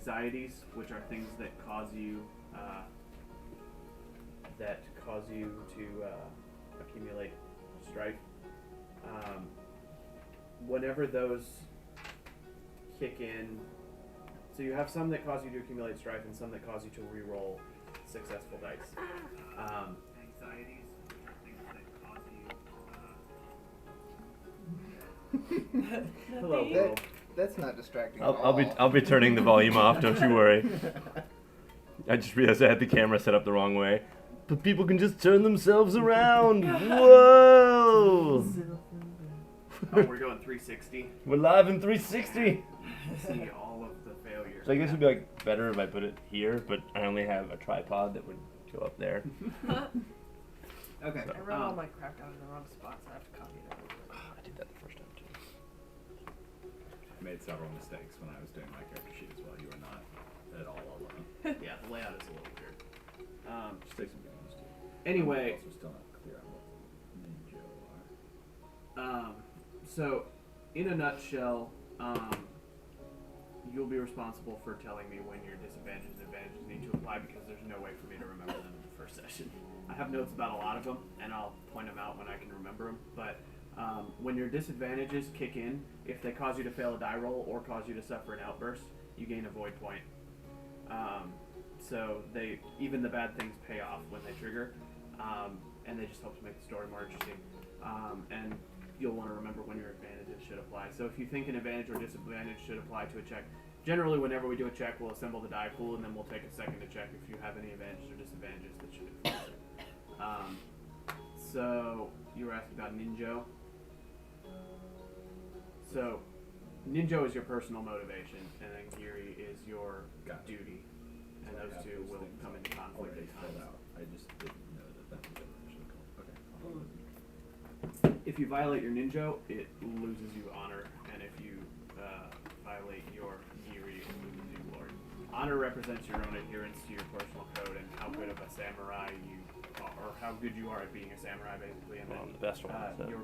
anxieties, which are things that cause you to accumulate strife. Whenever those kick in, so you have some that cause you to accumulate strife and some that cause you to re-roll successful dice. Anxieties, which are things that cause you. Hello, world. That's not distracting at I'll all. be turning the volume off. Don't you worry. I just realized I had the camera set up the wrong way. But people can just turn themselves around. Whoa! Oh, we're going 360. We're live in 360. See all of the failures. So I guess it'd be like better if I put it here, but I only have a tripod that would go up there. Okay. I wrote all my crap down in the wrong spots. I have to copy it over. I did that the first time too. I made several mistakes when I was doing my character sheet as well. You are not at all alone. Yeah, the layout is a little weird. Just take some games too. Anyway, I'm also still not clear on what ninja are. So in a nutshell, you'll be responsible for telling me when your disadvantages and advantages need to apply because there's no way for me to remember them in the first session. I have notes about a lot of them, and I'll point them out when I can remember them. But when your disadvantages kick in, if they cause you to fail a die roll or cause you to suffer an outburst, you gain a void point. So even the bad things pay off when they trigger, and they just help to make the story more interesting. And you'll want to remember when your advantages should apply. So if you think an advantage or disadvantage should apply to a check, generally whenever we do a check, we'll assemble the die pool, and then we'll take a second to check if you have any advantages or disadvantages that should influence it. So you were asking about Ninjo. So Ninjo is your personal motivation, and then Giri is your duty, and those two will come into conflict at times. I just didn't know that was originally called. Okay. If you violate your Ninjo, it loses you honor, and if you violate your Giri, it loses you glory. Honor represents your own adherence to your personal code and how good of a samurai you are, or how good you are at being a samurai, basically. And Well, then I'm the best one. So. your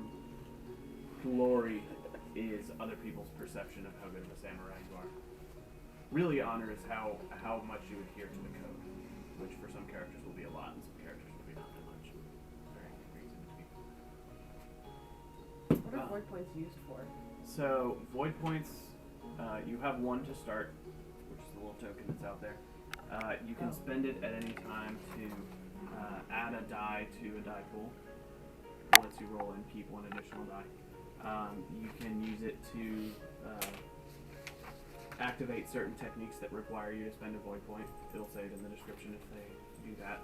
glory is other people's perception of how good of a samurai you are. Really, honor is how much you adhere to the code, which for some characters will be a lot, and some characters will be not that much. Very reason to be. What are void points used for? So, void points, you have one to start, which is the little token that's out there. You can spend it at any time to add a die to a die pool. It lets you roll and keep one additional die. You can use it to activate certain techniques that require you to spend a void point. It'll say it in the description if they do that.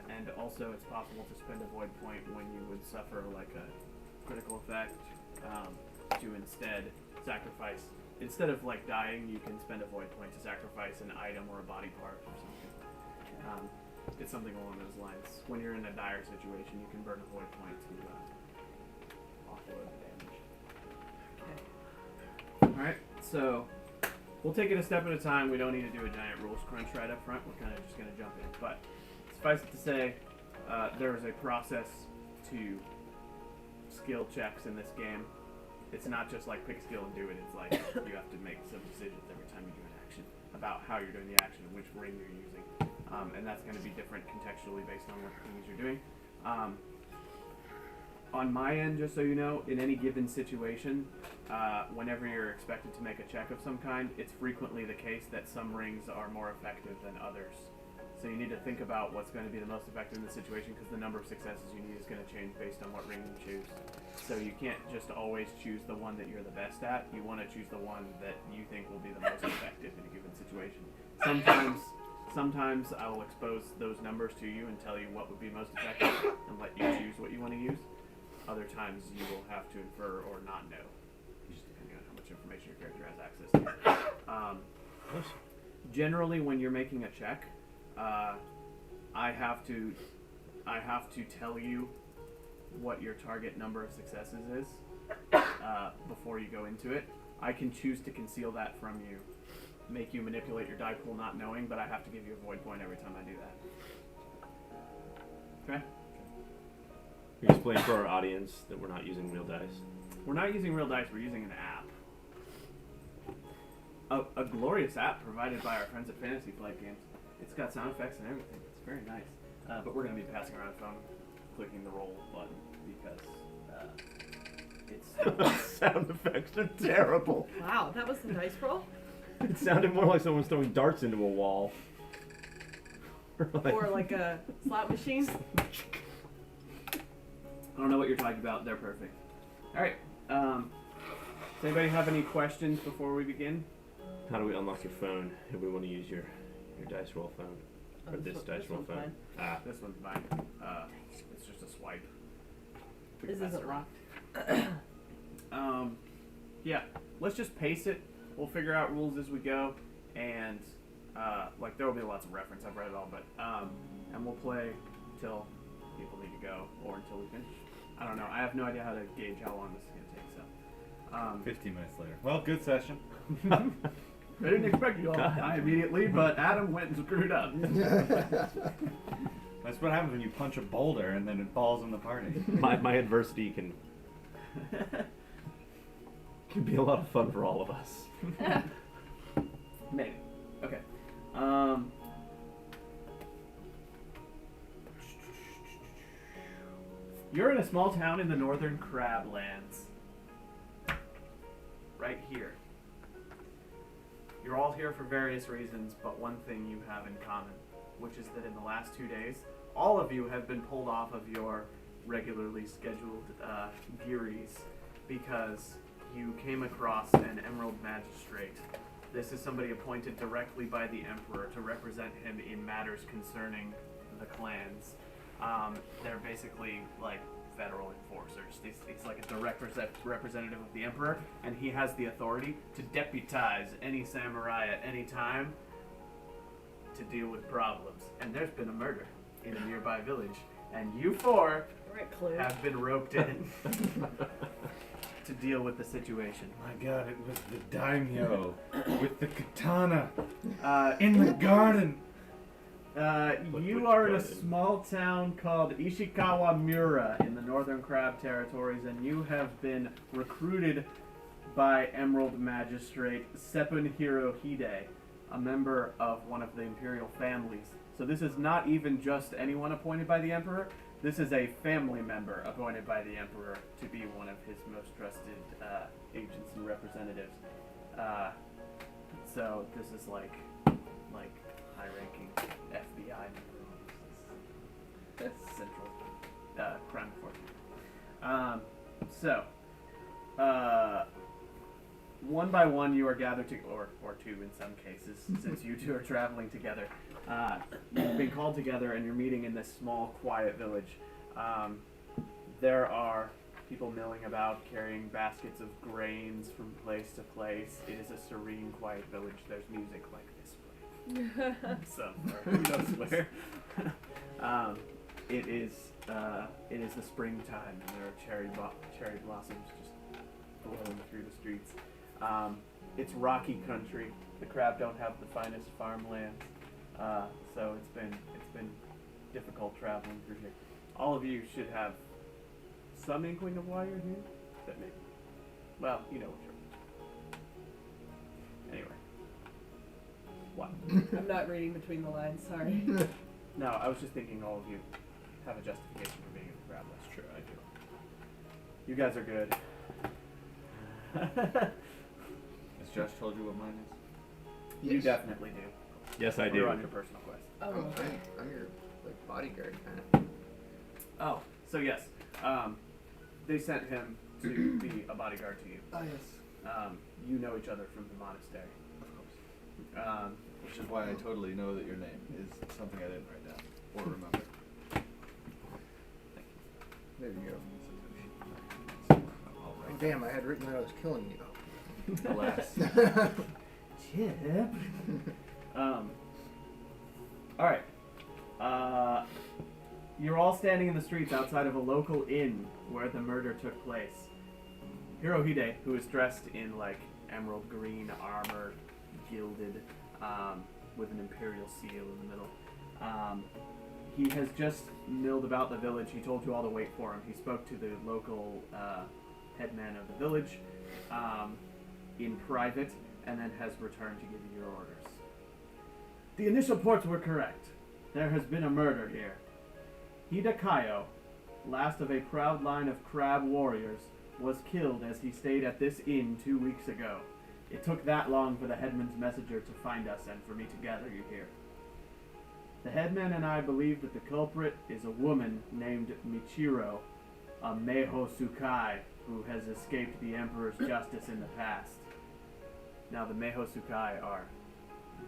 And also it's possible to spend a void point when you would suffer like a critical effect to instead sacrifice. Instead of like dying, you can spend a void point to sacrifice an item or a body part or something. It's something along those lines. When you're in a dire situation, you can burn a void point to offload the damage. Alright, so we'll take it a step at a time. We don't need to do a giant rules crunch right up front. We're kind of just going to jump in. But suffice it to say, there is a process to skill checks in this game. It's not just like pick skill and do it. It's like you have to make some decisions every time you do an action about how you're doing the action and which ring you're using. And that's going to be different contextually based on what things you're doing. On my end, just so you know, in any given situation, whenever you're expected to make a check of some kind, it's frequently the case that some rings are more effective than others. So you need to think about what's going to be the most effective in the situation because the number of successes you need is going to change based on what ring you choose. So you can't just always choose the one that you're the best at. You want to choose the one that you think will be the most effective in a given situation. Sometimes I will expose those numbers to you and tell you what would be most effective and let you choose what you want to use. Other times you will have to infer or not know, just depending on how much information your character has access to. Generally, when you're making a check, I have to tell you what your target number of successes is before you go into it. I can choose to conceal that from you, make you manipulate your die pool not knowing, but I have to give you a void point every time I do that. Okay? Can you explain for our audience that we're not using real dice? We're not using real dice, we're using an app. a glorious app provided by our friends at Fantasy Flight Games. It's got sound effects and everything. It's very nice. But we're going to be passing around a phone, clicking the roll button because it's Sound effects are terrible. Wow, that was the dice roll? It sounded more like someone's throwing darts into a wall. Or like a slot machine? I don't know what you're talking about. They're perfect. All right. Does anybody have any questions before we begin? How do we unlock your phone if we want to use your dice roll phone? Or this dice roll one's phone? mine. Ah, This one's mine. It's just a swipe. We This can pass isn't it around. Yeah. Let's just pace it. We'll figure out rules as we go, and like there will be lots of reference. I've read it all, but and we'll play till people need to go or until we finish. I don't know. I have no idea how to gauge how long this is gonna take. So. 15 minutes later. Well, good session. I didn't expect you all to die immediately, but Adam went and screwed up. That's what happens when you punch a boulder and then it falls in the party. my adversity can be a lot of fun for all of us. Maybe. Okay. You're in a small town in the northern Crablands. Right here. You're all here for various reasons, but one thing you have in common, which is that in the last 2 days, all of you have been pulled off of your regularly scheduled gearies because you came across an Emerald Magistrate. This is somebody appointed directly by the Emperor to represent him in matters concerning the clans. They're basically like federal enforcers. He's like a direct representative of the Emperor, and he has the authority to deputize any samurai at any time to deal with problems. And there's been a murder in a nearby village, and you four Right, clue. have been roped in to deal with the situation. My god, it was the daimyo with the katana in the garden. You are in a small town called Ishikawa Mura in the Northern Crab Territories, and you have been recruited by Emerald Magistrate Sepun Hirohide, a member of one of the imperial families. So this is not even just anyone appointed by the Emperor. This is a family member appointed by the Emperor to be one of his most trusted agents and representatives. So this is like high-ranking FBI member. Central crime enforcement. One by one, you are gathered to, or two in some cases, since you two are traveling together. You've been called together, and you're meeting in this small, quiet village. There are people milling about, carrying baskets of grains from place to place. It is a serene, quiet village. There's music like this playing somewhere. Who knows where? It is the springtime, and there are cherry blossoms just blowing through the streets. It's rocky country. The crab don't have the finest farmlands, so it's been difficult traveling through here. All of you should have some inkling of why you're here. That maybe, well, you know what you're. Anyway, what? I'm not reading between the lines, sorry. No, I was just thinking all of you have a justification for being in the crab. That's true, I do. You guys are good. Has Josh told you what mine is? You definitely do. Yes, I We're do. on your personal quest. Oh, I'm your like bodyguard kind of. Oh, so yes, they sent him to be a bodyguard to you. Oh yes. You know each other from the monastery. Of course. Which is why I totally know that your name is something I didn't write down or remember. There you go. I'll Oh, write damn, I had written that I was killing you. Alas. Chip. All right. You're all standing in the streets outside of a local inn where the murder took place. Hirohide, who is dressed in like emerald green armor, gilded, with an imperial seal in the middle. He has just milled about the village. He told you all to wait for him. He spoke to the local headman of the village in private, and then has returned to give you your orders. The initial reports were correct. There has been a murder here. Hidakayo, last of a proud line of crab warriors, was killed as he stayed at this inn 2 weeks ago. It took that long for the headman's messenger to find us and for me to gather you here. The headman and I believe that the culprit is a woman named Michiro, a Meiho Sukai, who has escaped the Emperor's justice in the past. Now, the Meiho Sukai are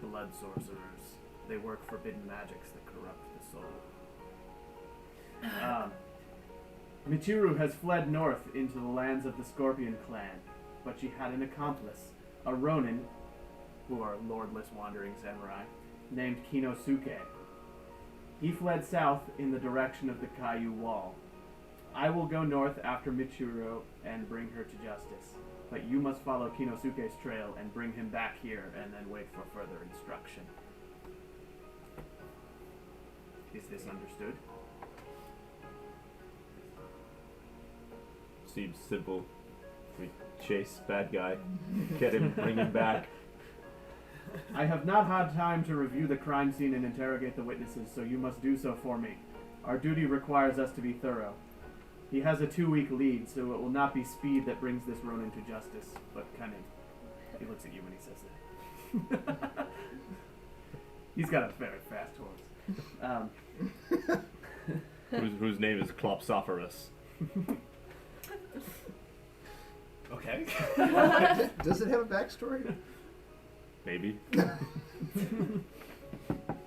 blood sorcerers. They work forbidden magics that corrupt the soul. Michiru has fled north into the lands of the Scorpion clan, but she had an accomplice, a Ronin, who are lordless wandering samurai, named Kinosuke. He fled south in the direction of the Kaiyu Wall. I will go north after Michiru and bring her to justice, but you must follow Kinosuke's trail and bring him back here and then wait for further instruction. Is this understood? Seems simple. We chase bad guy, get him, bring him back. I have not had time to review the crime scene and interrogate the witnesses, so you must do so for me. Our duty requires us to be thorough. He has a 2-week lead, so it will not be speed that brings this Ronin to justice, but cunning. He looks at you when he says that. He's got a very fast horse. Whose name is Klopsophoros. Okay. Does it have a backstory? Maybe.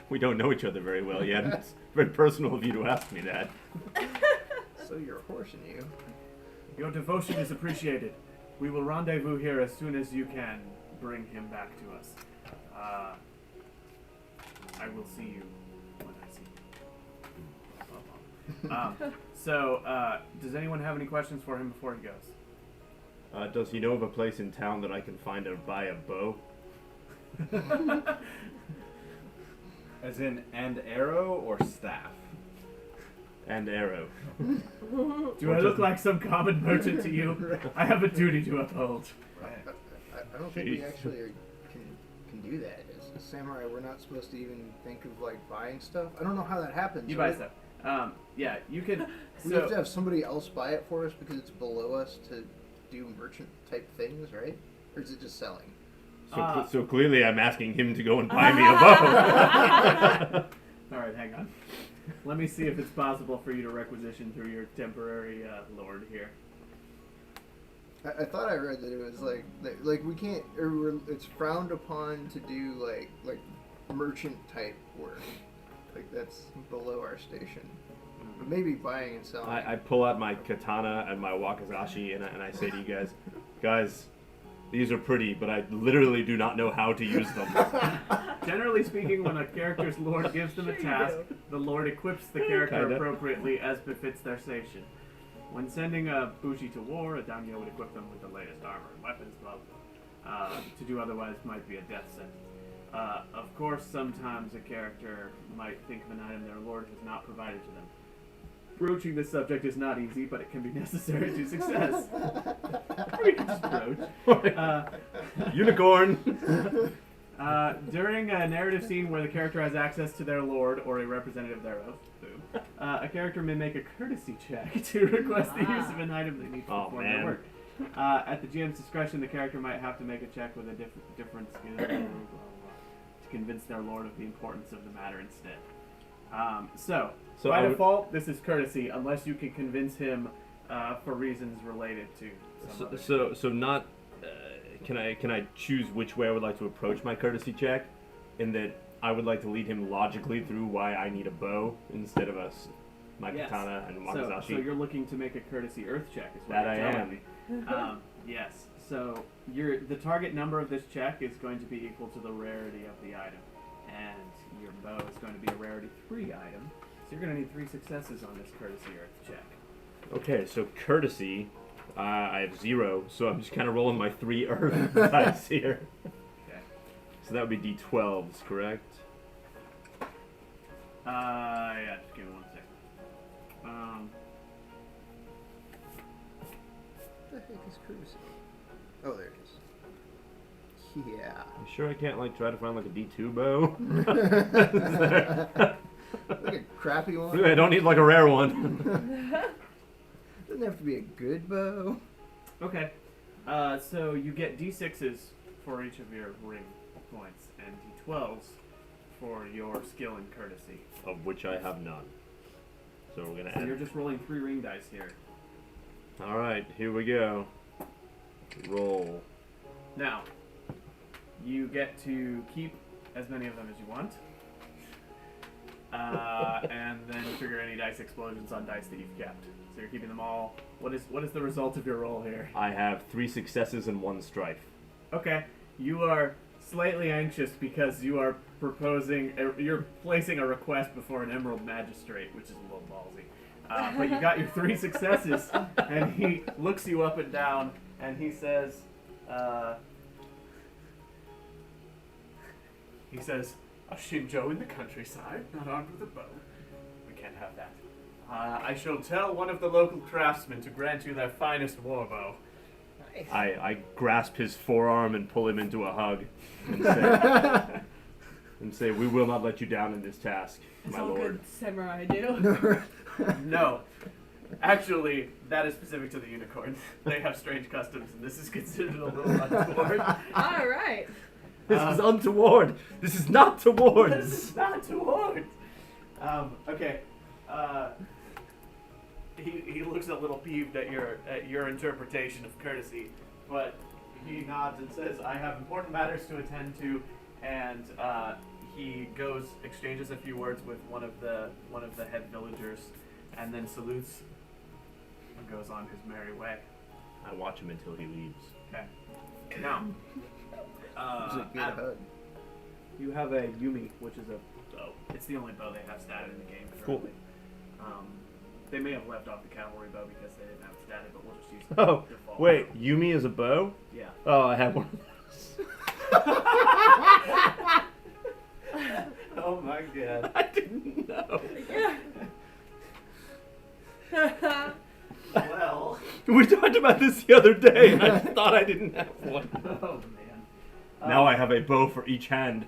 We don't know each other very well yet. It's very personal of you to ask me that. So you're a horse in you. Your devotion is appreciated. We will rendezvous here as soon as you can bring him back to us. I will see you when I see you. Does anyone have any questions for him before he goes? Does he know of a place in town that I can find to buy a bow? As in, and arrow or staff? And arrow. Do I look like some common merchant to you? I have a duty to uphold. Right. I don't think we Jeez. actually can do that. As a samurai, we're not supposed to even think of like buying stuff. I don't know how that happens. You buy right? stuff. Yeah, you can. We have to have somebody else buy it for us because it's below us to do merchant type things, right? Or is it just selling? So clearly I'm asking him to go and buy me a bow. Alright, hang on. Let me see if it's possible for you to requisition through your temporary lord here. I thought I read that it was like we can't, it's frowned upon to do like merchant type work. Like that's below our station. But maybe buying and selling. I pull out my katana and my wakizashi and I say to you guys, these are pretty, but I literally do not know how to use them. Generally speaking, when a character's lord gives them a task, the lord equips the character Kinda. appropriately as befits their station. When sending a bushi to war, a daimyo would equip them with the latest armor and weapons, blah blah. To do otherwise might be a death sentence. Of course, sometimes a character might think of an item their lord has not provided to them. Broaching this subject is not easy, but it can be necessary to success. We can just broach. Unicorn! During a narrative scene where the character has access to their lord or a representative thereof, boom, a character may make a courtesy check to request the use of an item they need to perform their work. At the GM's discretion, the character might have to make a check with a different skill blah, blah, blah, to convince their lord of the importance of the matter instead. So by default, this is courtesy, unless you can convince him for reasons related to some other So not. Can I choose which way I would like to approach my courtesy check, in that I would like to lead him logically through why I need a bow instead of my Yes. katana and wakizashi. So you're looking to make a courtesy earth check, is what That you're I telling am. me. Yes. So the target number of this check is going to be equal to the rarity of the item, and your bow is going to be a rarity 3 item. So you're going to need 3 successes on this courtesy earth check. Okay, so courtesy, I have 0, so I'm just kind of rolling my 3 earth dice here. Okay. So that would be d12s, correct? Yeah. Just give me 1 second. What the heck is courtesy? Oh, there it is. Yeah. You sure I can't like try to find like a D2 bow? Like a crappy one. I don't need like a rare one. Doesn't have to be a good bow. Okay. So you get D6s for each of your ring points and D12s for your skill and courtesy. Of which I have none. So we're gonna So you're add. just rolling 3 ring dice here. All right, here we go. Roll. Now, you get to keep as many of them as you want. And then trigger any dice explosions on dice that you've kept. So you're keeping them all. What is the result of your roll here? I have 3 successes and 1 strife. Okay, you are slightly anxious because you are you're placing a request before an Emerald Magistrate, which is a little ballsy. But you got your 3 successes, and he looks you up and down, and he says, a Shinjo in the countryside, not armed with a bow. We can't have that. I shall tell one of the local craftsmen to grant you their finest warbow. I grasp his forearm and pull him into a hug and say, we will not let you down in this task, It's my all lord. good samurai do. No. Actually, that is specific to the unicorns. They have strange customs, and this is considered a little untoward. All right. This is untoward. This is not towards. This is not towards. Okay. He looks a little peeved at your interpretation of courtesy, but he nods and says, "I have important matters to attend to," and he exchanges a few words with one of the head villagers, and then salutes and goes on his merry way. I watch him until he leaves. Okay. Now, It's a good Adam, hug. you have a Yumi, which is a bow. It's the only bow they have statted in the game currently. They may have left off the cavalry bow because they didn't have it statted, but we'll just use the Oh, default. wait, Yumi is a bow? Yeah. Oh, I have one of those. Oh my god. I didn't know. Well. We talked about this the other day, and I thought I didn't have one. Oh man. Now I have a bow for each hand.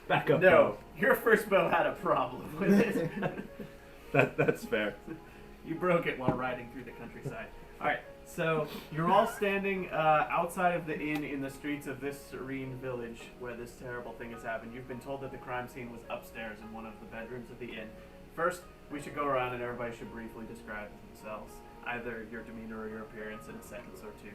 Back up. No, bow. your first bow had a problem with it. That's fair. You broke it while riding through the countryside. Alright, so you're all standing outside of the inn in the streets of this serene village where this terrible thing has happened. You've been told that the crime scene was upstairs in one of the bedrooms of the inn. First, we should go around and everybody should briefly describe themselves, either your demeanor or your appearance in a sentence or two.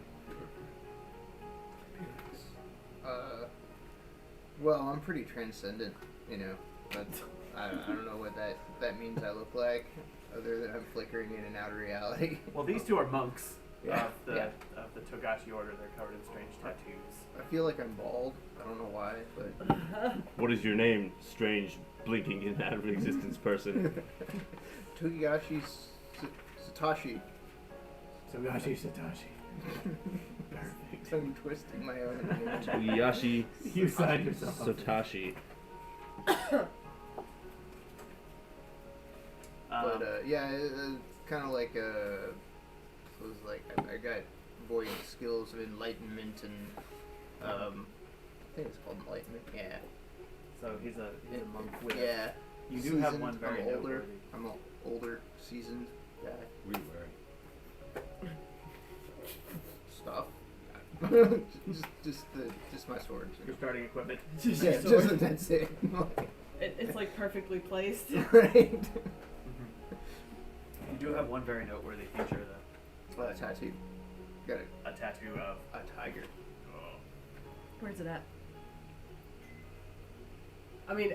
Well, I'm pretty transcendent, you know, but I don't know what that means I look like, other than I'm flickering in and out of reality. Well, these two are monks Yeah, of the yeah. Togashi order. They're covered in strange tattoos. I feel like I'm bald. I don't know why, but What is your name, strange, blinking in out of existence person? Togashi Satoshi. Togashi Satoshi. Perfect. I'm twisting my own name. Togiyashi You signed yourself up. Satoshi. But yeah, it's kind of like it was like I got void skills of enlightenment and I think it's called enlightenment. Yeah. So he's a monk with. Yeah. You do have Seasoned. one very I'm older. noteworthy. I'm an older, seasoned guy. We were. Stuff. just my swords. Your starting equipment. Yeah, sword. just that's it. It's like perfectly placed. Right. You do have one very noteworthy feature, though. Tattoo. Got A tattoo of. a tiger. Where's it at? I mean,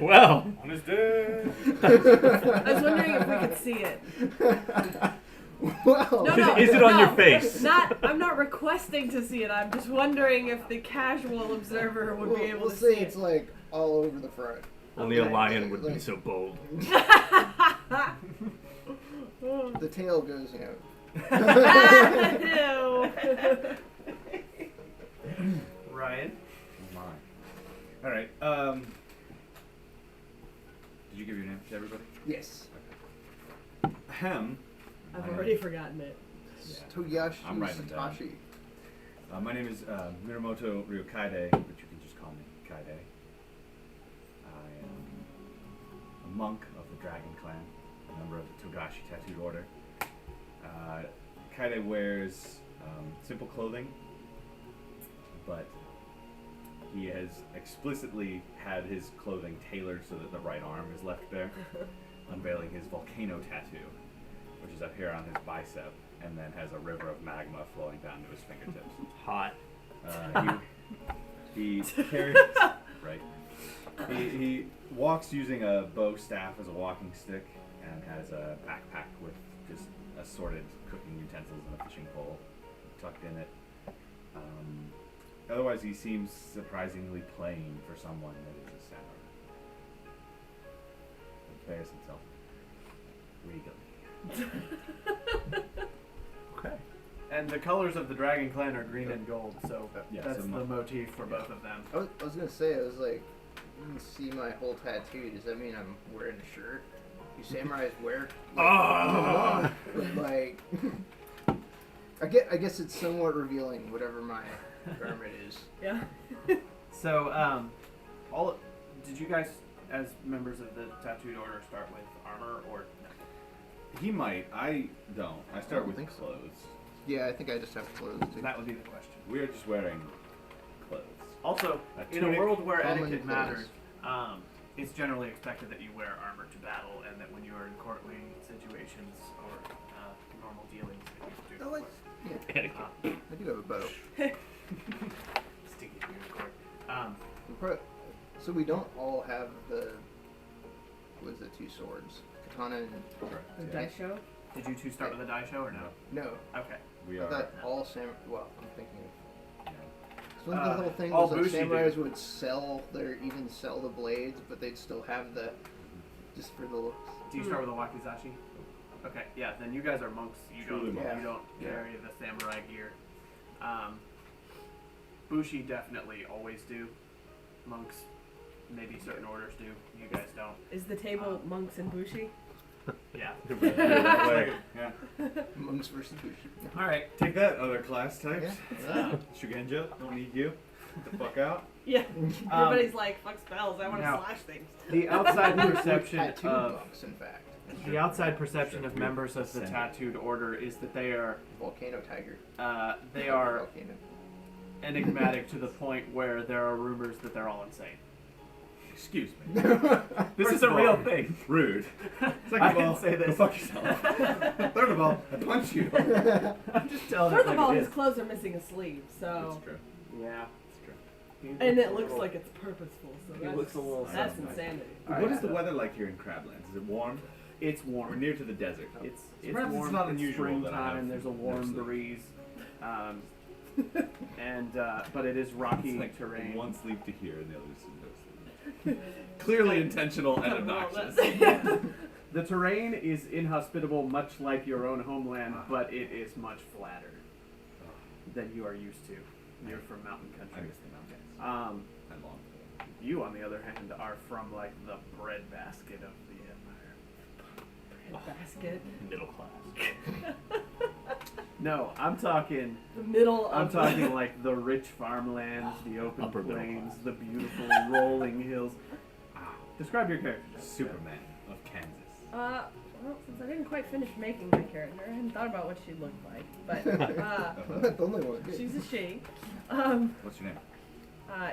Well, On his day. I was wondering if we could see it. Well, No, Is it on no, your face? I'm not requesting to see it. I'm just wondering if the casual observer would be able we'll to say see it's it. like all over the front. only a Okay. lion would be Like- so bold. The tail goes, you know. Ew. Ryan. Oh my. Alright, did you give your name to everybody? Yes. Ahem. I've already forgotten it. Togashi I'm writing it down. Satoshi. My name is Miramoto Ryukaide, but you can just call me Kaide. I am a monk of the Dragon Clan, a member of the Togashi Tattooed Order. Kaide wears simple clothing, but he has explicitly had his clothing tailored so that the right arm is left bare, unveiling his volcano tattoo, which is up here on his bicep, and then has a river of magma flowing down to his fingertips. Hot. He carries right. He walks using a bow staff as a walking stick, and has a backpack with just assorted cooking utensils and a fishing pole tucked in it. Otherwise, he seems surprisingly plain for someone that is a samurai. He bears himself regally. Okay. And the colors of the Dragon Clan are green and gold, so Yeah, that's so the motif for both of them. I was gonna say, I was like, you can see my whole tattoo. Does that mean I'm wearing a shirt? You samurais wear? Like, like, I guess it's somewhat revealing, whatever my garment is. Yeah. So, did you guys, as members of the Tattooed Order, start with armor or no? He might. I don't. I start don't with think so. clothes. Yeah, I think I just have clothes too. That would be the question. We are just wearing clothes. Also, in a tunic, world where common etiquette clothes. matters, it's generally expected that you wear armor to battle, and that when you are in courtly situations or normal dealings, that you do. I like, yeah, Etiquette. I do have a bow. Sticky to your court. So we don't all have the, what is it, 2 swords? Katana and... The Yeah. dice show? Did you two start with a die show or no? No, Okay. We I are. thought all well, I'm thinking of... Yeah. So one of the whole thing all was that Bushi samurais do. would sell the blades, but they'd still have the, just for the looks. Do you start with a wakizashi? Okay, yeah, then you guys are monks. You Truly don't monks. you don't Yeah. carry the samurai gear. Bushi definitely always do. Monks, maybe certain orders do. You guys don't. Is the table monks and bushi? Yeah. Yeah. Monks versus Bushi. All right. Take that, other class types. Yeah. Shugenja, don't need you. Get the fuck out. Yeah. Everybody's like, fuck spells, I want to now- slash things. The outside perception Tattoo of monks, in fact. the outside perception of Sure. members of the Ascendant. tattooed order is that they are Volcano tiger. they are Volcano. enigmatic to the point where there are rumors that they're all insane. Excuse me. This First is a of all, real thing. Rude. Second I of all, didn't say this. go fuck yourself. Third of all, I punch you. I'm just telling First it of like all, it his is. clothes are missing a sleeve, so. That's true. Yeah. That's true. And it looks like it's purposeful, so He that's, looks a little that's suspect. insanity. What is the weather like here in Crablands? Is it warm? It's We're warm. near to the desert. It's Perhaps it's warm. not unusual that I springtime. have There's a no warm sleep. breeze, and but it is rocky It's like terrain. one sleep to hear and the other is no sleep. Clearly intentional and obnoxious. The terrain is inhospitable, much like your own homeland, but it is much flatter than you are used to. You're from mountain I country. miss the mountains. I long for them. You, on the other hand, are from like the breadbasket of the empire. Basket. Middle class. No, I'm talking. The middle I'm of talking like the rich farmlands, the open Upper middle plains, class. the beautiful rolling hills. Describe your character. Superman of Kansas. well, since I didn't quite finish making my character, I hadn't thought about what she looked like. But I'm not the only one. she's a she. What's your name?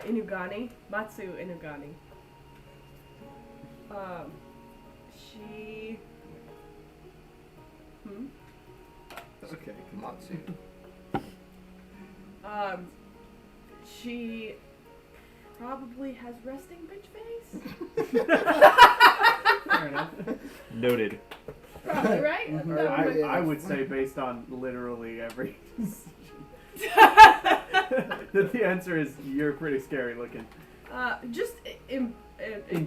Inugani. Matsu Inugani. She... Okay. Matsu. She probably has resting bitch face. Fair enough. Noted. Probably, right? I would say based on literally every decision. that the answer is you're pretty scary looking. Just In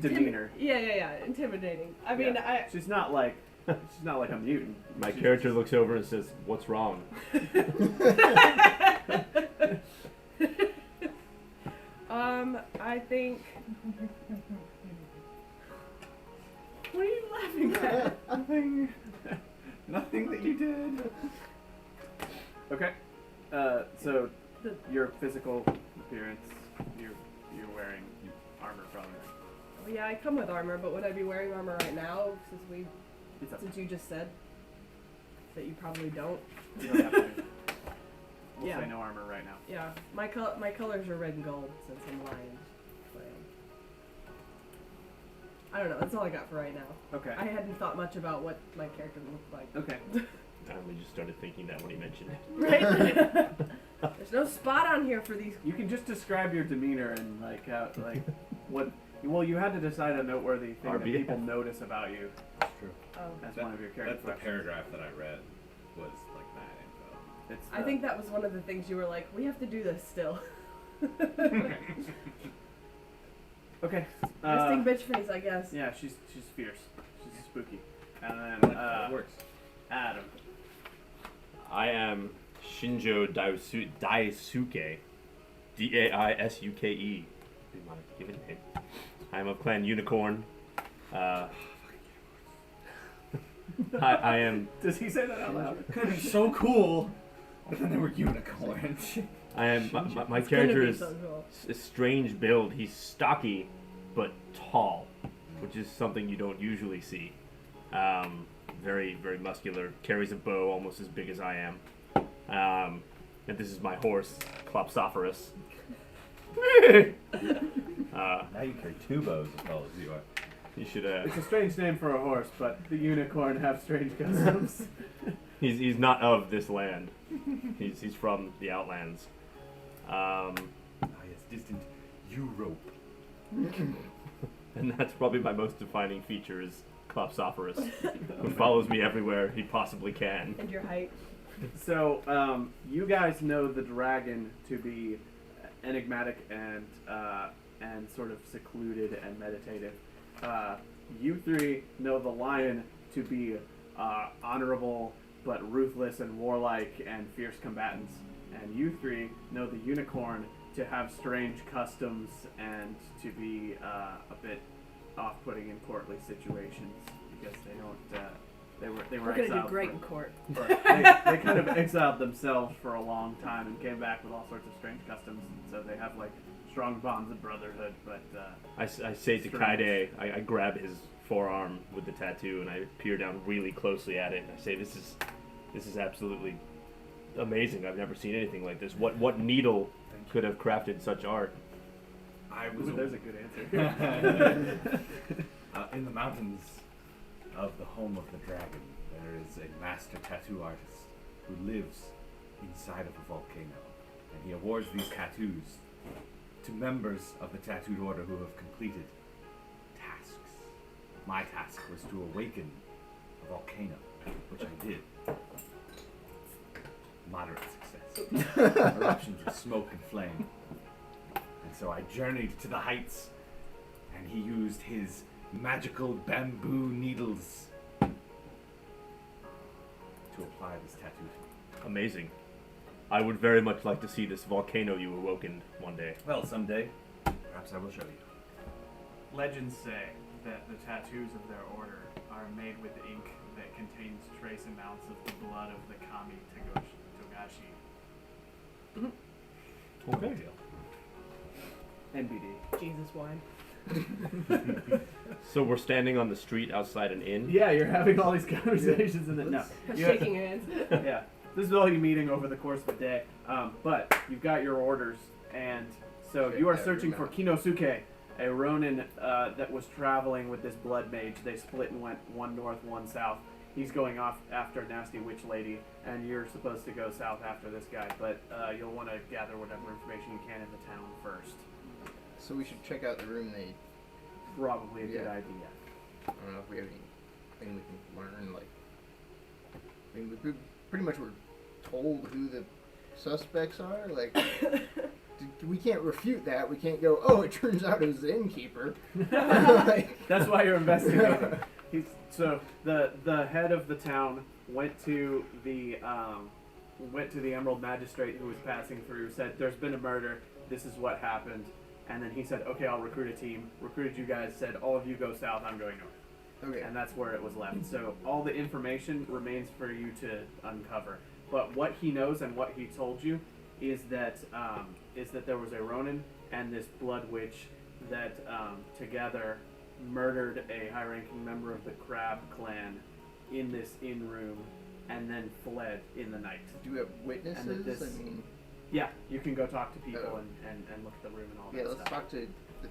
demeanor. Yeah, intimidating. I mean, Yeah. She's not like a mutant. My She's character looks over and says, "What's wrong?" I think. What are you laughing at? Nothing. Nothing that you did. Okay. So Your physical appearance, you're wearing armor probably. Oh, yeah, I come with armor, but would I be wearing armor right now It's up. since you just said that you probably don't? You don't have to. We'll Yeah. say no armor right now. Yeah, my colors are red and gold since I'm lion. I don't know. That's all I got for right now. Okay. I hadn't thought much about what my character looked like. Okay. I only just started thinking that when he mentioned it. Right? There's no spot on here for these. You can just describe your demeanor and like how what. Well, you had to decide a noteworthy thing that RBF. people notice about you That's true. Oh. as one of your character That's the questions. paragraph that I read was like that info. It's I think that was one of the things you were like, we have to do this still. Okay. Resting bitch face, I guess. Yeah, she's fierce. She's spooky. And I then like how it works. Adam. I am Shinjo Daisuke. Daisuke. Be my given name. I am of Clan Unicorn. I am. Does he say that out loud? Could be so cool, but then there were unicorns. I am. My It's gonna character be is so cool. a strange build. He's stocky, but tall, which is something you don't usually see. Very, very muscular. Carries a bow almost as big as I am. And this is my horse, Klopsophorus. Now you carry two bows as tall as you are. You should. It's a strange name for a horse, but the unicorn have strange customs. He's not of this land. He's from the Outlands. Ah, yes, distant Europe. And that's probably my most defining feature is Klopsophorus, who follows me everywhere he possibly can. And your height. So, you guys know the dragon to be enigmatic and sort of secluded and meditative. You three know the lion to be honorable but ruthless and warlike and fierce combatants. And you three know the unicorn to have strange customs and to be a bit off-putting in courtly situations because they don't. They were We're gonna exiled. do great in court. They kind of exiled themselves for a long time and came back with all sorts of strange customs. So they have like strong bonds of brotherhood. But I say to Kaide, I grab his forearm with the tattoo and I peer down really closely at it and I say, "This is absolutely amazing. I've never seen anything like this. What needle could have crafted such art?" I was there's a good answer. in the mountains of the home of the dragon. There is a master tattoo artist who lives inside of a volcano, and he awards these tattoos to members of the tattooed order who have completed tasks. My task was to awaken a volcano, which I did. Moderate success. Eruptions of smoke and flame. And so I journeyed to the heights, and he used his magical bamboo needles to apply this tattoo to me. Amazing. I would very much like to see this volcano you awokened one day. Well, someday, perhaps I will show you. Legends say that the tattoos of their order are made with ink that contains trace amounts of the blood of the kami Togashi. Okay. NBD. Jesus wine. So we're standing on the street outside an inn. Yeah, you're having all these conversations and then no. Shaking hands. Yeah, this is all you meeting over the course of the day. But you've got your orders, and so you are searching for Kinosuke, a Ronin that was traveling with this blood mage. They split and went one north, one south. He's going off after Nasty Witch Lady, and you're supposed to go south after this guy. But you'll want to gather whatever information you can in the town first. So we should check out the room they. Probably a good Yeah. idea. I don't know if we have anything we can learn. Like, I mean, pretty much we're told who the suspects are. Like, we can't refute that. We can't go, "Oh, it turns out it was the innkeeper." Like, That's why you're investigating. So the head of the town went to the Emerald Magistrate who was passing through. Said, "There's been a murder. This is what happened." And then he said, "Okay, I'll recruit a team." Recruited you guys. Said, "All of you go south. I'm going north." okay. And that's where it was left. So all the information remains for you to uncover. But what he knows and what he told you is that there was a Ronin and this Blood Witch that together murdered a high-ranking member of the Crab clan in this inn room and then fled in the night. Do we have witnesses? And that this- I mean, Yeah, you can go talk to people Oh. and look at the room and all yeah, that let's stuff. talk to the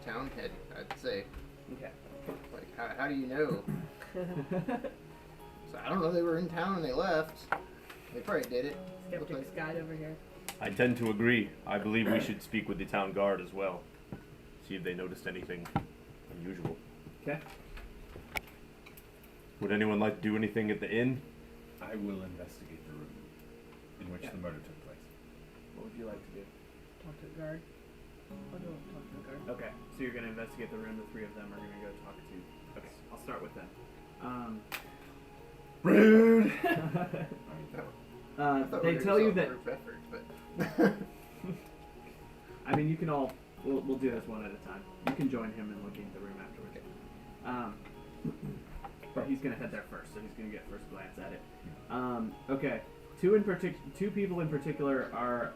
town head, I'd say. Okay. Like, how do you know? So I don't know, they were in town and they left. They probably did it. Looked Skeptic's like- guide over here. I tend to agree. I believe we should speak with the town guard as well. See if they noticed anything unusual. Okay. Would anyone like to do anything at the inn? I will investigate the room in which Yeah. the murder took place. What would you like to do? Talk to the guard. I'll go talk to the guard. Okay, so you're going to investigate the room. The three of them are going to go talk to. Okay, I'll start with them. Rude! I thought They we were tell you gonna that. solve group effort, but I mean, you can all. We'll do this one at a time. You can join him in looking at the room afterwards. But he's gonna head there first, so he's gonna get first glance at it. Okay, two people in particular are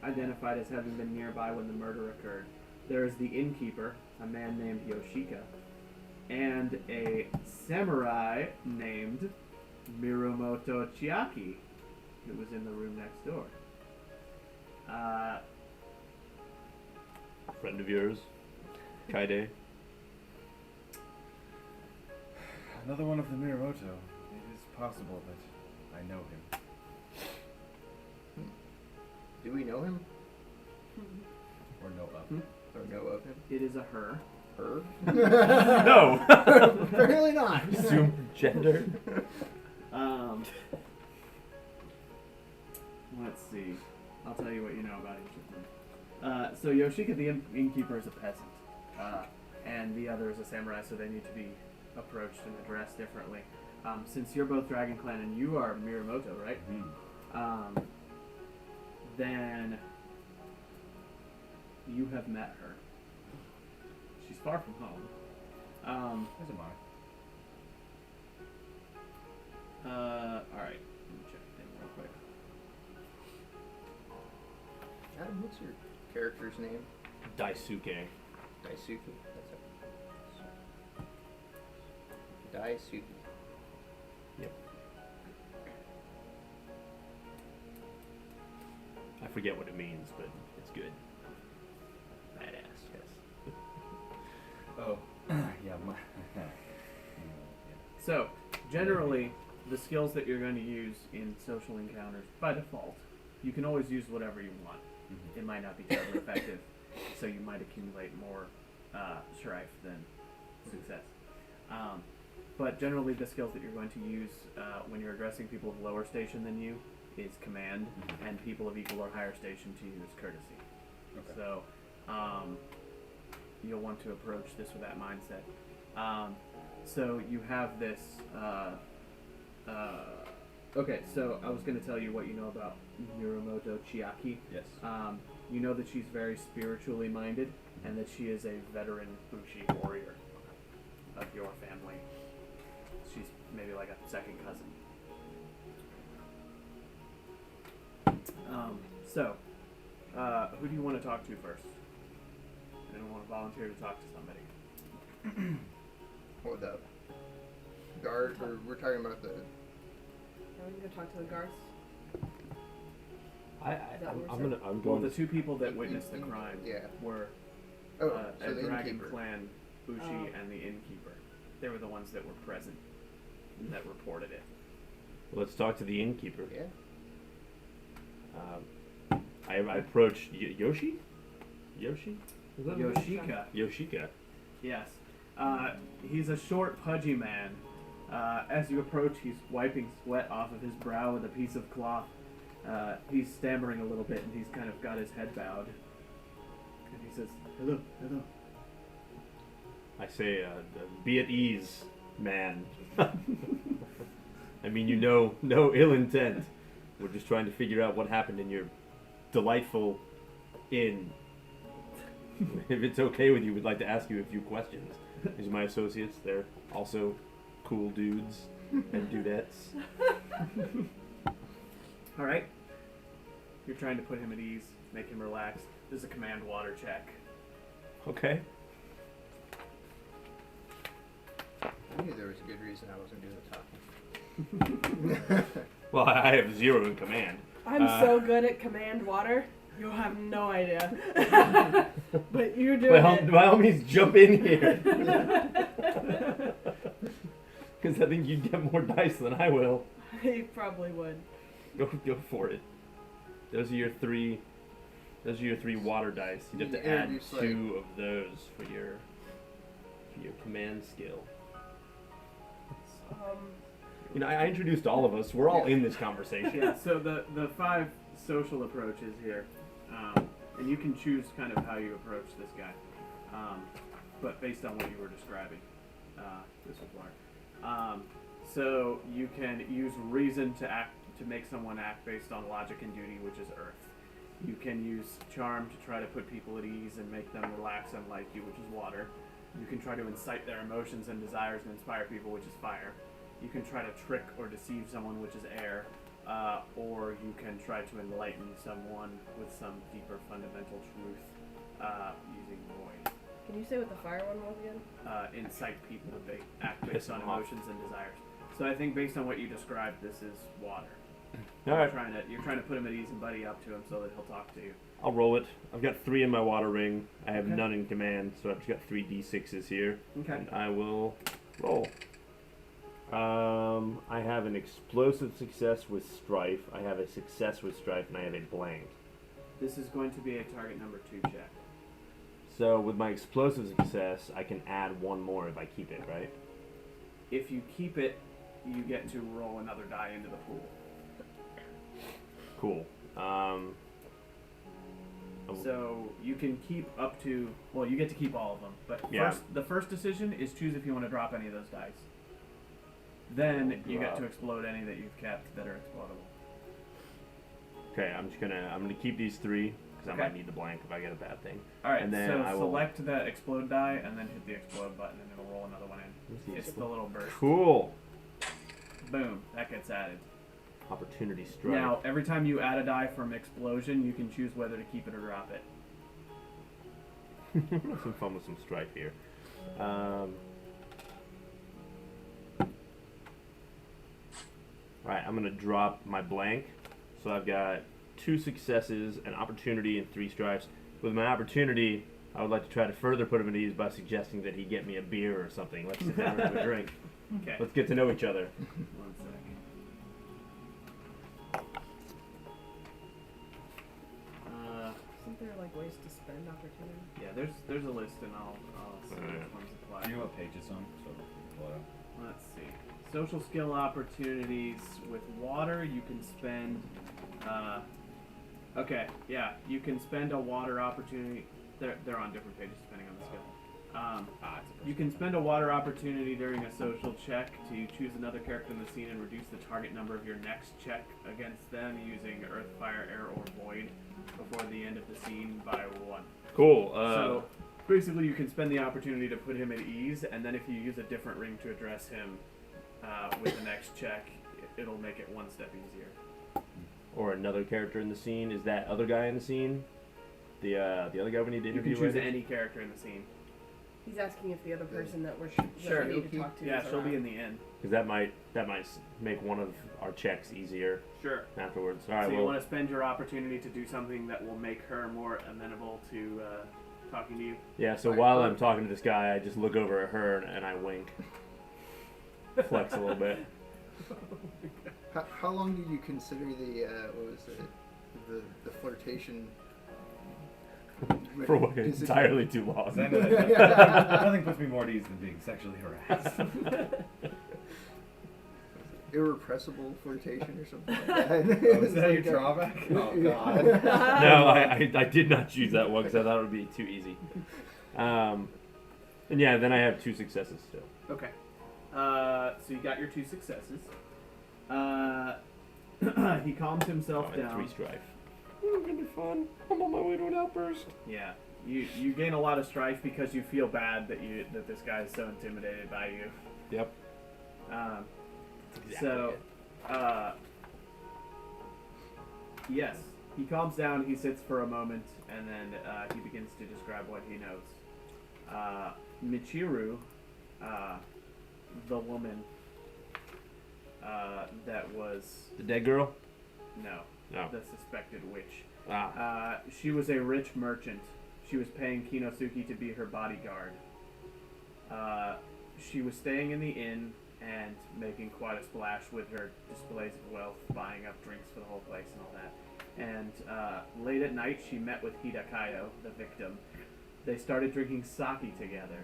identified as having been nearby when the murder occurred. There is the innkeeper, a man named Yoshika, and a samurai named Mirumoto Chiaki, who was in the room next door. Friend of yours, Kaide. Another one of the Mirumoto. It is possible that I know him. do we know him? Or know of. Or know of him? It is a her. Her? No! Apparently not. Assume gender. Let's see. I'll tell you what you know about each of them. So Yoshika, the innkeeper, is a peasant, and the other is a samurai, so they need to be approached and addressed differently. Since you're both Dragon Clan and you are Mirumoto, right? Then you have met her. She's far from home. As am I. Alright. Let me check thing real quick. Adam, what's your character's name? Daisuke. Daisuke. That's it. Daisuke. Yep. I forget what it means, but it's good. Badass, yes. Oh. Yeah, my. So, generally, the skills that you're going to use in social encounters, by default, you can always use whatever you want. It might not be terribly effective, so you might accumulate more strife than success. But generally, the skills that you're going to use when you're addressing people of lower station than you is command, and people of equal or higher station to you is courtesy. Okay. So, you'll want to approach this with that mindset. So you have this. Okay, so I was going to tell you what you know about Mirumoto Chiaki. Yes. You know that she's very spiritually minded, and that she is a veteran Bushi warrior of your family. She's maybe like a second cousin. Who do you want to talk to first? Anyone want to volunteer to talk to somebody? Or the guard, or we're talking about the. Are we gonna talk to the guards? I'm Well, going the to. two people that witnessed the crime Yeah. were Oh, a so the Dragon innkeeper. Clan Bushi Oh. and the innkeeper. They were the ones that were present that reported it. Let's talk to the innkeeper. Yeah. I approached Yoshi? Yoshi? Is that his name? Yoshika. Yoshika. Yes. He's a short, pudgy man. As you approach, he's wiping sweat off of his brow with a piece of cloth. He's stammering a little bit, and he's kind of got his head bowed. And he says, "Hello, hello." I say, be at ease, man. I mean, you know, no ill intent. We're just trying to figure out what happened in your delightful inn. If it's okay with you, we'd like to ask you a few questions. These are my associates. They're also cool dudes and dudettes. All right. You're trying to put him at ease, make him relax. This is a command water check. Okay. I knew there was a good reason I wasn't doing the talking. Well, I have 0 in command. I'm so good at command water. You'll have no idea. But you're doing it. By all means, jump in here. Because I think you'd get more dice than I will. He probably would. Go for it. Those are your 3 water dice. You'd have to add Introduce, 2 of those for your command skill. You know, I introduced all of us. We're all in this conversation. Yeah, so the 5 social approaches here, and you can choose kind of how you approach this guy, but based on what you were describing, this was Mark. So you can use reason to make someone act based on logic and duty, which is earth. You can use charm to try to put people at ease and make them relax and like you, which is water. You can try to incite their emotions and desires and inspire people, which is fire. You can try to trick or deceive someone, which is air. Or you can try to enlighten someone with some deeper fundamental truth using void. Can you say what the fire one was again? Incite people to act Piss based on them off. emotions and desires. So I think based on what you described, this is water. All right. You're trying to put him at ease and buddy up to him so that he'll talk to you. I'll roll it. I've got 3 in my water ring. I have Okay. none in command, so I've got 3 d6s here. Okay. And I will roll. I have an explosive success with strife. I have a success with strife, and I have a blank. This is going to be a target number 2 check. So with my explosive success, I can add 1 more if I keep it, right? If you keep it, you get to roll another die into the pool. Cool. So you can keep up to, well, you get to keep all of them, but Yeah. the first decision is choose if you want to drop any of those dice. Then you get to explode any that you've kept that are explodable. Okay, I'm gonna keep these 3 because I Okay. might need the blank if I get a bad thing. All right, And then so I will- select the explode die and then hit the explode button and it'll roll another one in. What's the It's explode? the little burst. Cool. Boom, that gets added. Opportunity strike. Now, every time you add a die from explosion, you can choose whether to keep it or drop it. Have some fun with some strife here. Alright, I'm gonna drop my blank. So I've got 2 successes, an opportunity, and 3 strifes. With my opportunity, I would like to try to further put him at ease by suggesting that he get me a beer or something. Let's sit down and have a drink. Okay. Let's get to know each other. 1 sec. Isn't there like ways to spend opportunity? Yeah, there's a list and I'll see Alright. which ones apply. Do you know what page it's on? So we can pull it up. Let's see. Social skill opportunities with water. You can spend. Okay, yeah, you can spend a water opportunity. They're on different pages depending on the skill. You can spend a water opportunity during a social check to choose another character in the scene and reduce the target number of your next check against them using Earth, Fire, Air, or Void before the end of the scene by 1. Cool. So basically, you can spend the opportunity to put him at ease, and then if you use a different ring to address him with the next check, it'll make it 1 step easier. or another character in the scene. Is that other guy in the scene? The other guy we need to You interview can choose with? any character in the scene. He's asking if the other person that Sure. we need to talk to Yeah, is she'll be around. in the end. Because that might make one of our checks easier Sure. afterwards. All right. So you Well, want to spend your opportunity to do something that will make her more amenable to talking to you. yeah. So Alright, while cool. I'm talking to this guy, I just look over at her and I wink, flex a little bit. How long did you consider the what was it? The flirtation? For what? Is it- Entirely too long. Nothing puts me more at ease than being sexually harassed. Irrepressible flirtation or something like that. Oh, is that your Like a- drawback? Oh Yeah. god. No, I did not choose that one because I thought it would be too easy. And yeah, then I have 2 successes still. Okay. So you got your 2 successes. He calms himself And down. 3 strife. It's gonna be fun. I'm on my way to an outburst. Yeah. You gain a lot of strife because you feel bad that this guy is so intimidated by you. Yep. So, yes. He calms down, he sits for a moment, and then he begins to describe what he knows. Michiru, the woman that was... The dead girl? No, No. the suspected witch. Ah. She was a rich merchant. She was paying Kinosuke to be her bodyguard. She was staying in the inn and making quite a splash with her displays of wealth, buying up drinks for the whole place and all that. And late at night, she met with Hidakayo, the victim. They started drinking sake together.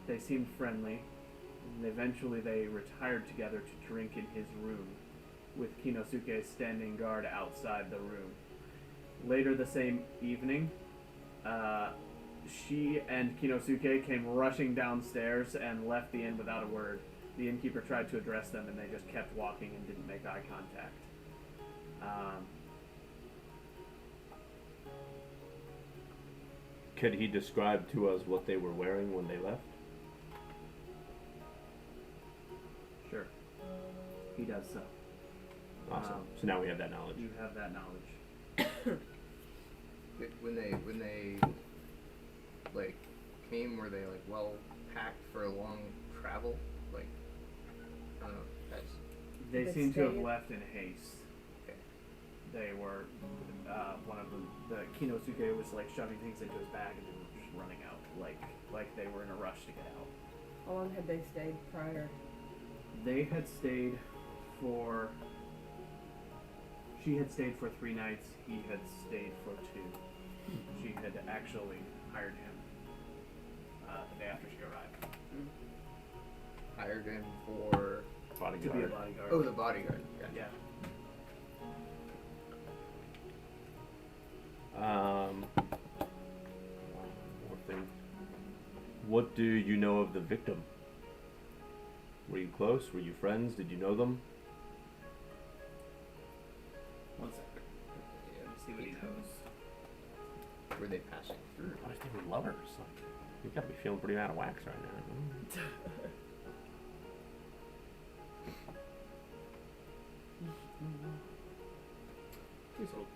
They seemed friendly, and eventually they retired together to drink in his room, with Kinosuke standing guard outside the room. Later the same evening, she and Kinosuke came rushing downstairs and left the inn without a word. The innkeeper tried to address them, and they just kept walking and didn't make eye contact. Could he describe to us what they were wearing when they left? Sure. He does so. Awesome. So now we have that knowledge. You have that knowledge. When they like came, were they like well packed for a long travel? Like, I don't know. That's They They seem to have stayed? left in haste. okay. They were, one of them, the Kinosuke was like shoving things into his bag and they were just running out, like they were in a rush to get out. How long had they stayed prior? They had stayed for, she had stayed for 3 nights, he had stayed for 2. She had actually hired him the day after she arrived. Hired him for To be a Bodyguard. bodyguard. the bodyguard. Gotcha. Yeah. One more thing. What do you know of the victim? Were you close? Were you friends? Did you know them? One second. Yeah. Let me see what he knows. Were they passing through? What if they were lovers? Like, you gotta be feeling pretty out of wax right now. Please hold.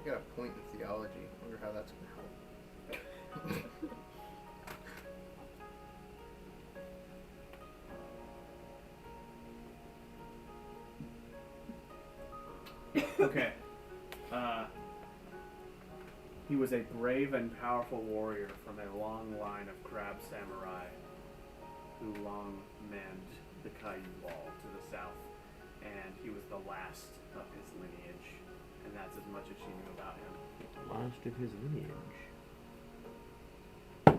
I got a point in theology. Wonder how that's gonna help. Okay. He was a brave and powerful warrior from a long line of crab samurai who long manned the Kaiyu Wall to the south, and he was the last of his lineage, and that's as much as she knew about him. Last of his lineage.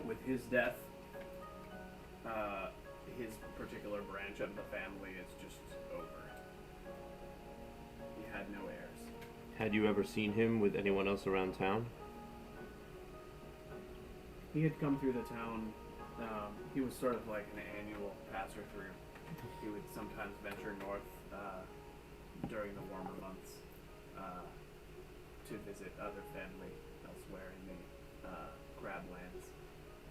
With his death, his particular branch of the family is just over. He had no heirs. Had you ever seen him with anyone else around town? He had come through the town. He was sort of like an annual passer through. He would sometimes venture north during the warmer months to visit other family elsewhere in the crablands.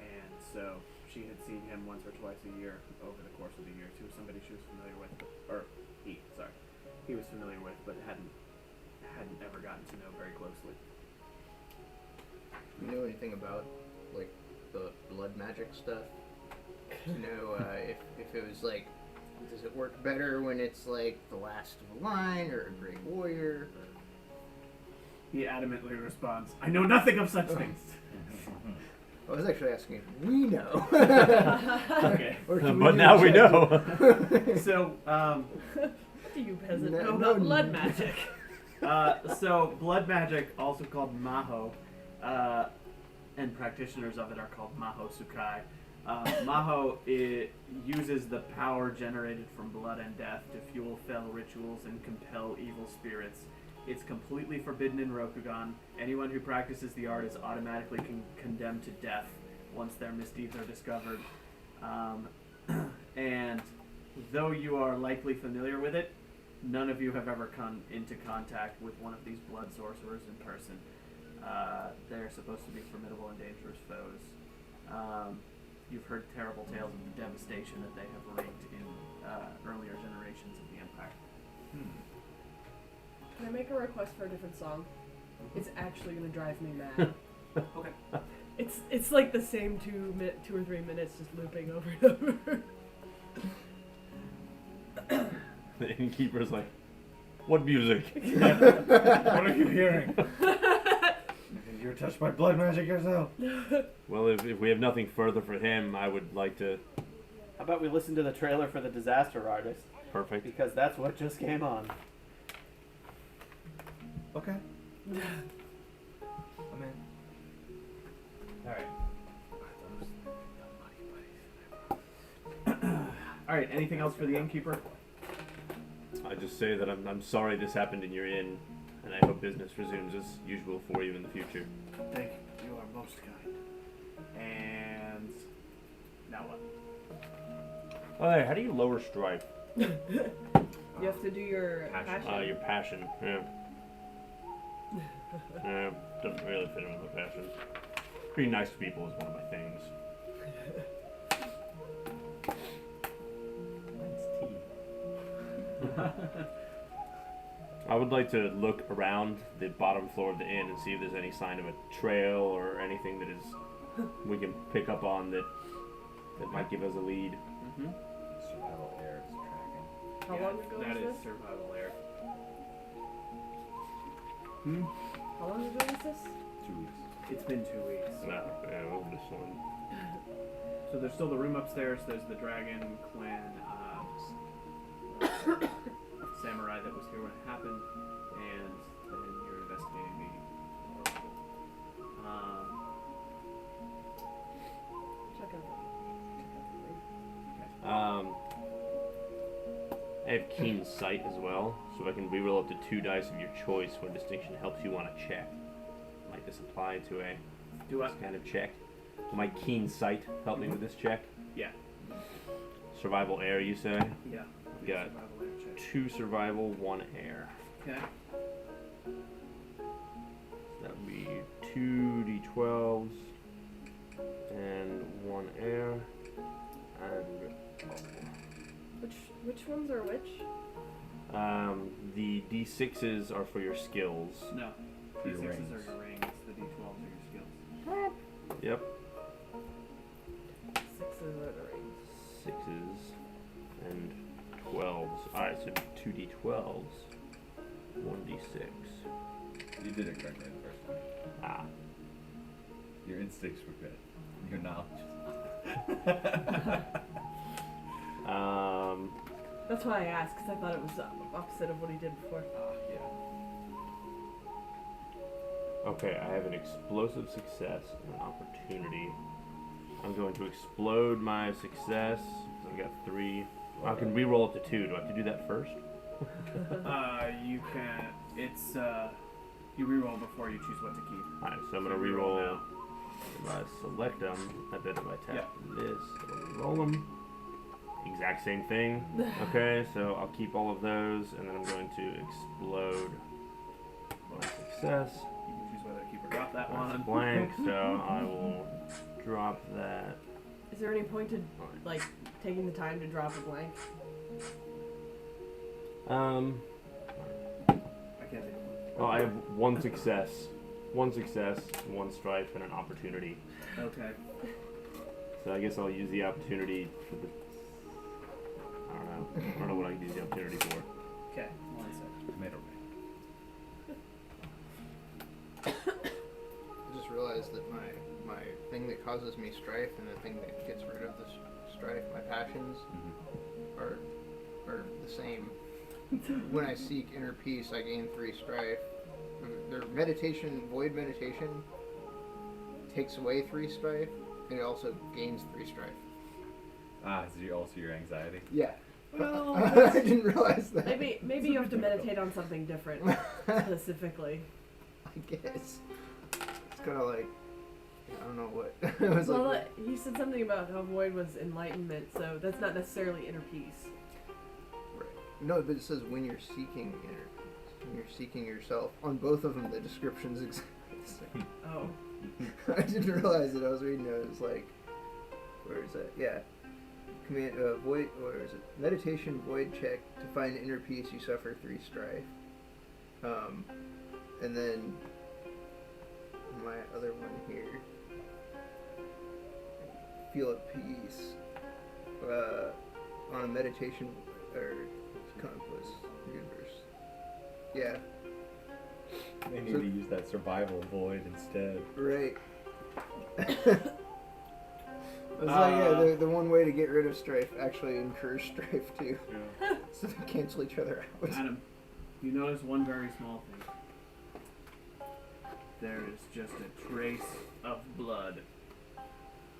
And so she had seen him once or twice a year over the course of the year. He was somebody she was familiar with, he was familiar with, but hadn't ever gotten to know very closely. You know anything about like the blood magic stuff? To know if it was like, does it work better when it's like the last of the line or a great warrior? Or... He adamantly responds, "I know nothing of such things." I was actually asking if we know. Okay. Or should But do now a we check? know. So, Do you peasant No, know no, about blood no. magic? so blood magic, also called Maho, and practitioners of it are called Maho Sukai. Maho uses the power generated from blood and death to fuel fell rituals and compel evil spirits. It's completely forbidden in Rokugan. Anyone who practices the art is automatically condemned to death once their misdeeds are discovered. And though you are likely familiar with it, none of you have ever come into contact with one of these blood sorcerers in person. They're supposed to be formidable and dangerous foes. You've heard terrible tales of the devastation that they have wreaked in earlier generations of the Empire. Can I make a request for a different song? It's actually gonna drive me mad. Okay. It's like the same 2 or 3 minutes just looping over and over. The innkeeper's like, what music? What are you hearing? You're touched by blood magic yourself. Well, if we have nothing further for him, I would like to. How about we listen to the trailer for the Disaster Artist? Perfect. Because that's what just came on. Okay. I'm in. Alright. Alright, anything else for the innkeeper? I just say that I'm sorry this happened in your inn, and I hope business resumes as usual for you in the future. Thank you. You are most kind. And now what? Oh, hey, how do you lower strife? You have to do your Passion. Your passion. Yeah. Yeah, doesn't really fit in with my passion. Being nice to people is one of my things. I would like to look around the bottom floor of the inn and see if there's any sign of a trail or anything that is we can pick up on that might give us a lead. Mm-hmm. Survival air is tracking. How long ago That was is this? survival air. How long ago was this? 2 weeks. It's been 2 weeks. No, yeah, over this one. So there's still the room upstairs. There's the dragon clan samurai that was here when it happened, and then you're investigating the oracle. Check out I have keen sight as well, so I can reroll up to 2 dice of your choice when distinction helps you on a check. Might this apply to a Do what? this kind of check? Will my keen sight help me with this check? Yeah. Survival air, you say? Yeah. Got Survival air check. 2 survival, 1 air. Okay. That would be 2 d12s and 1 air. And which ones are which? the d6s are for your skills. No. Your D6s rings. are your rings. The D12s are your skills. Yep. 6s are the rings. 6s and 12s. Alright, so 2 d12s, 1 d6. You did it correctly the first time. Ah. Your instincts were good. Your knowledge. That's why I asked, because I thought it was opposite of what he did before. Yeah. Okay, I have an explosive success and an opportunity. I'm going to explode my success. I got 3. I can reroll up to 2. Do I have to do that first? You can. It's you reroll before you choose what to keep. Alright, so I'm So going to reroll reroll. now. If I select them, I bet if I tap this, it'll roll them. Exact same thing. Okay, so I'll keep all of those, and then I'm going to explode my success. You can choose whether to keep or drop that That's one. blank, so I will drop that. Is there any point to, like, taking the time to drop a blank? I can't think of one. Well, I have 1 success, 1 strife, and an opportunity. Okay. So I guess I'll use the opportunity for the. I don't know what I can use the opportunity for. Okay. 1 second. Tomato ring. I just realized that my thing that causes me strife and the thing that gets rid of the strife, my passions, are the same. When I seek inner peace, I gain 3 strife. Their meditation, void meditation, takes away 3 strife, and it also gains 3 strife. Ah, is it also your anxiety? Yeah. Well, I didn't realize that. maybe you have to meditate on something different, specifically. I guess. It's kind of like, I don't know what. It was Well, like, he said something about how void was enlightenment, so that's not necessarily inner peace. right. No, but it says when you're seeking inner peace, when you're seeking yourself. On both of them, the descriptions Oh. I didn't realize that I was reading it. It was like, where is that? Yeah. Command void, or is it meditation void check to find inner peace? You suffer 3 strife. And then my other one here. Feel at peace. On a meditation or compass universe. Yeah. They need So- to use that survival void instead. Right. It's like, yeah, the one way to get rid of strife actually incurs strife too. Yeah. So they cancel each other out. Adam, you notice one very small thing. There is just a trace of blood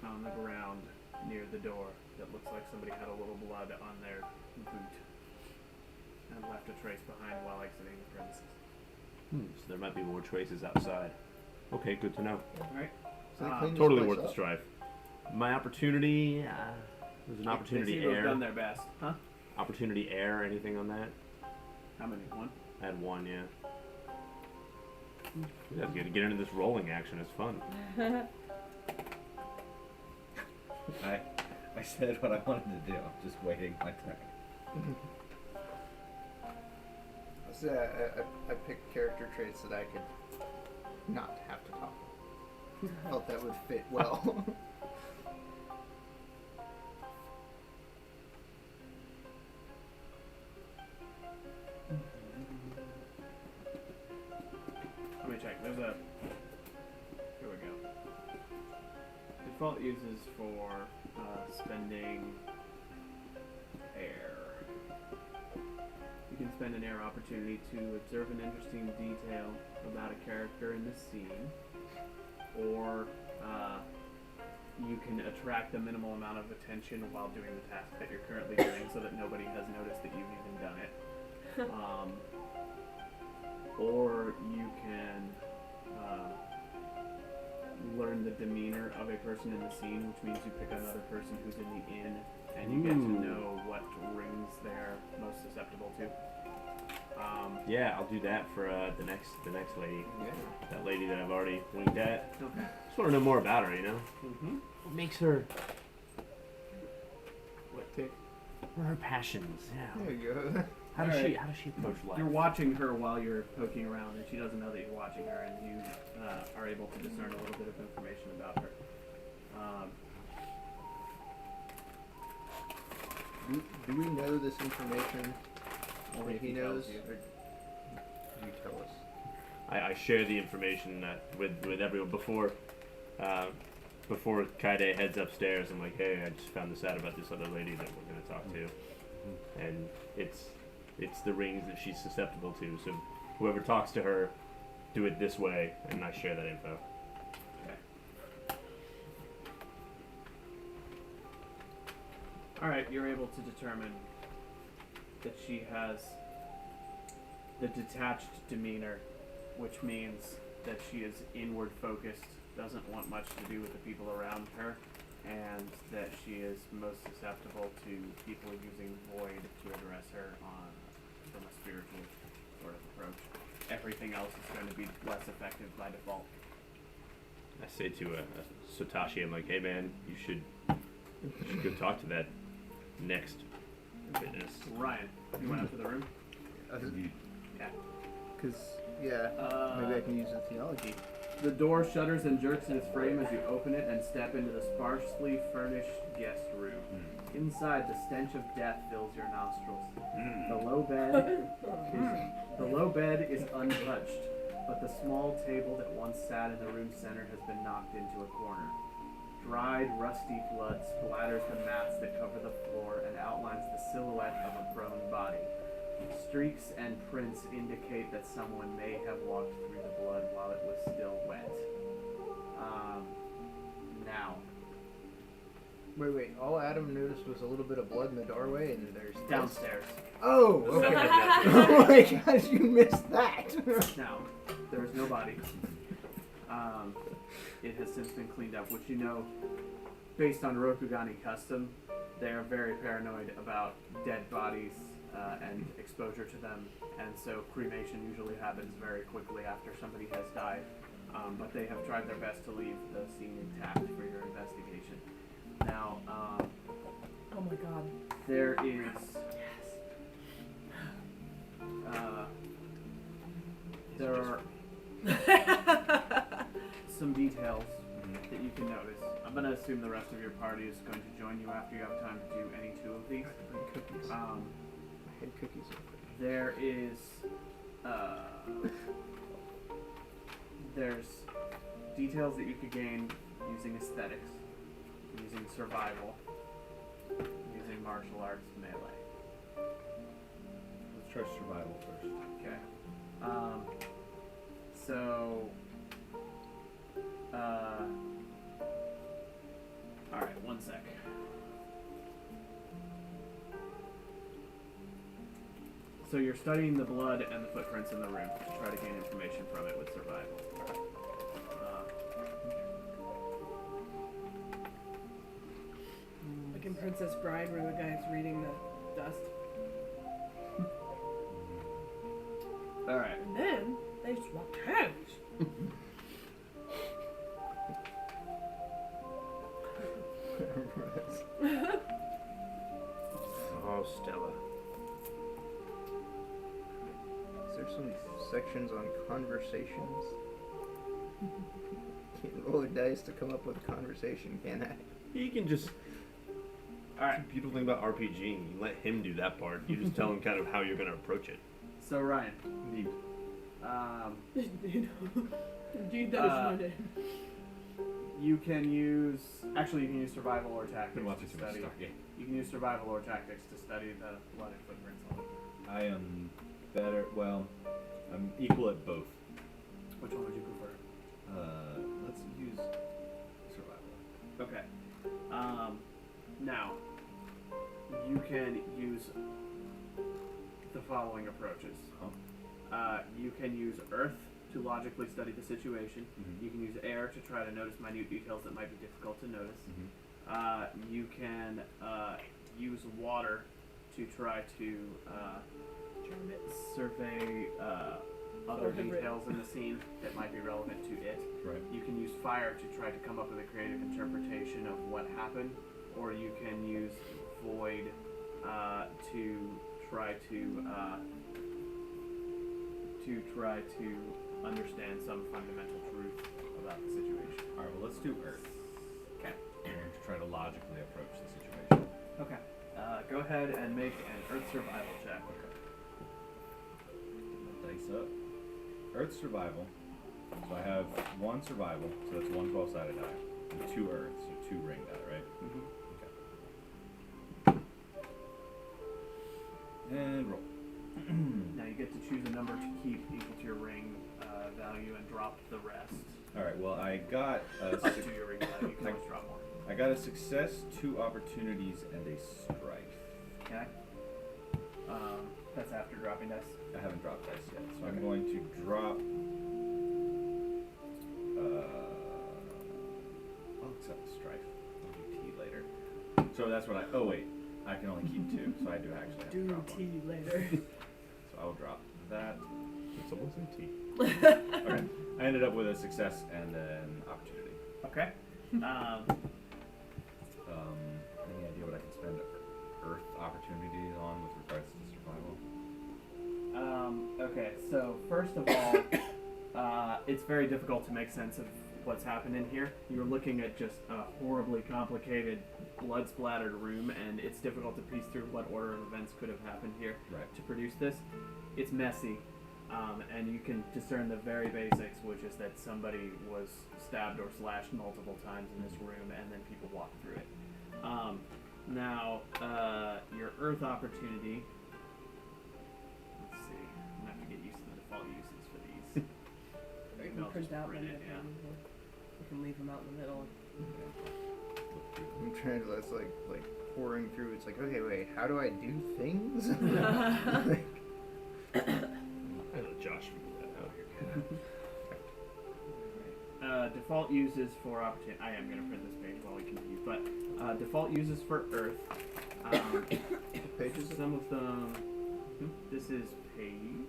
on the ground near the door that looks like somebody had a little blood on their boot and left a trace behind while exiting the premises. So there might be more traces outside. Okay, good to know. Alright? So they cleaned this Totally place worth the up. strive. My opportunity, there's an opportunity They seem to have air. done their best. Huh? Opportunity air, anything on that? How many? One? I had 1, yeah. Yeah, get into this rolling action. It's fun. I said what I wanted to do. I'm just waiting my turn. So I picked character traits that I could not have to talk. Felt that would fit well. Let me check. There's a. Here we go. Default uses for spending air. You can spend an air opportunity to observe an interesting detail about a character in the scene, or you can attract a minimal amount of attention while doing the task that you're currently doing, so that nobody has noticed that you've even done it. Or you can learn the demeanor of a person in the scene, which means you pick another person who's in the inn, and you get to know what rings they're most susceptible to. Yeah, I'll do that for the next lady. Yeah. That lady that I've already winked at. Okay. Just want to know more about her, you know? Mm-hmm. What makes her... What tick? What are her passions? Yeah. There you go. How does Alright. she approach life? You're watching her while you're poking around, and she doesn't know that you're watching her, and you are able to discern a little bit of information about her. Do we know this information? Only if he he tells knows. you. Or do you tell us? I share the information with everyone before Kaide heads upstairs. I'm like, hey, I just found this out about this other lady that we're gonna talk to, and it's the rings that she's susceptible to. So whoever talks to her, do it this way, and I share that info. Alright, you're able to determine that she has the detached demeanor, which means that she is inward focused, doesn't want much to do with the people around her, and that she is most susceptible to people using void to address her from a spiritual sort of approach. Everything else is going to be less effective by default. I say to Satoshi, I'm like, hey man, you should go talk to that next witness. Ryan, you went up to the room? Yeah. Because, yeah, maybe I can use the theology. The door shudders and jerks in its frame as you open it and step into the sparsely furnished guest room. Inside, the stench of death fills your nostrils. The low bed is untouched, but the small table that once sat in the room's center has been knocked into a corner. Dried, rusty blood splatters the mats that cover the floor and outlines the silhouette of a prone body. Streaks and prints indicate that someone may have walked through the blood while it was still wet. Now, Wait. All Adam noticed was a little bit of blood in the doorway, and there's this. downstairs. Oh, okay. Oh my gosh, you missed that. Now, there is no body. It has since been cleaned up, which you know, based on Rokugani custom, they are very paranoid about dead bodies and exposure to them, and so cremation usually happens very quickly after somebody has died. but they have tried their best to leave the scene intact for your investigation. Now, Oh my god. there is there are some details that you can notice. I'm going to assume the rest of your party is going to join you after you have time to do any two of these. Cookies. I had cookies. There is there's details that you could gain using aesthetics, using survival, using martial arts, melee. Let's try survival first. Okay. So, alright, one sec. So you're studying the blood and the footprints in the room to try to gain information from it with survival. Like in Princess Bride where the guy's reading the dust. Alright. And then they swapped hands. Oh, Stella. Is there some sections on conversations? Can't roll a dice to come up with a conversation, can I? You can just. Alright. The beautiful thing about RPGing, you let him do that part. You just tell him kind of how you're going to approach it. So Ryan, You- Indeed, that is my name. you can use survival or tactics Been watching to too much study. Stargate. You can use survival or tactics to study the blood and footprints on it. I am better. Well, I'm equal at both. Which one would you prefer? Let's use survival. Okay. Now, you can use the following approaches. You can use earth to logically study the situation. Mhm. You can use air to try to notice minute details that might be difficult to notice. You can use water to try to survey other Or the ri- details in the scene that might be relevant to it. Right. You can use fire to try to come up with a creative interpretation of what happened, or you can use void to try to understand some fundamental truth about the situation. All right. Well, let's do Earth. Okay. And try to logically approach the situation. Okay. Go ahead and make an Earth survival check. Dice up. Earth survival. So I have one survival, so that's one 12-sided die, and two Earth, so two ring die, right? Okay. And roll. Now you get to choose a number to keep equal to your ring value and drop the rest. All right. Well, I got a Up to your ring value. You can always drop more. I got a success, 2 opportunities, and a strife. Okay. That's after dropping dice. I haven't dropped dice yet, so Okay. I'm going to drop. I'll accept the strife. I'll do T later. So that's what I. Oh wait, I can only keep 2, so I do actually have to Do drop one. tea later. So I will drop that. It's almost a T. Okay. I ended up with a success and an opportunity. Okay. Any idea what I can spend Earth opportunities on with regards to survival? Okay, so first of all, it's very difficult to make sense of what's happened in here. You're looking at just a horribly complicated, blood-splattered room, and it's difficult to piece through what order of events could have happened here Right. to produce this. It's messy, and you can discern the very basics, which is that somebody was stabbed or slashed multiple times in this room, and then people walked through it. Now, your Earth opportunity. Let's see. I'm gonna have to get used to the default uses for these. Or you I'll can print just out print many it, of yeah. them. You can leave them out in the middle. I'm trying to. That's like pouring through. It's like, okay, wait. How do I do things? Like, I know Josh figured that out here. Default uses for opportunity. I am gonna print this page while we continue, but default uses for Earth. what page is it? Some of them. This is page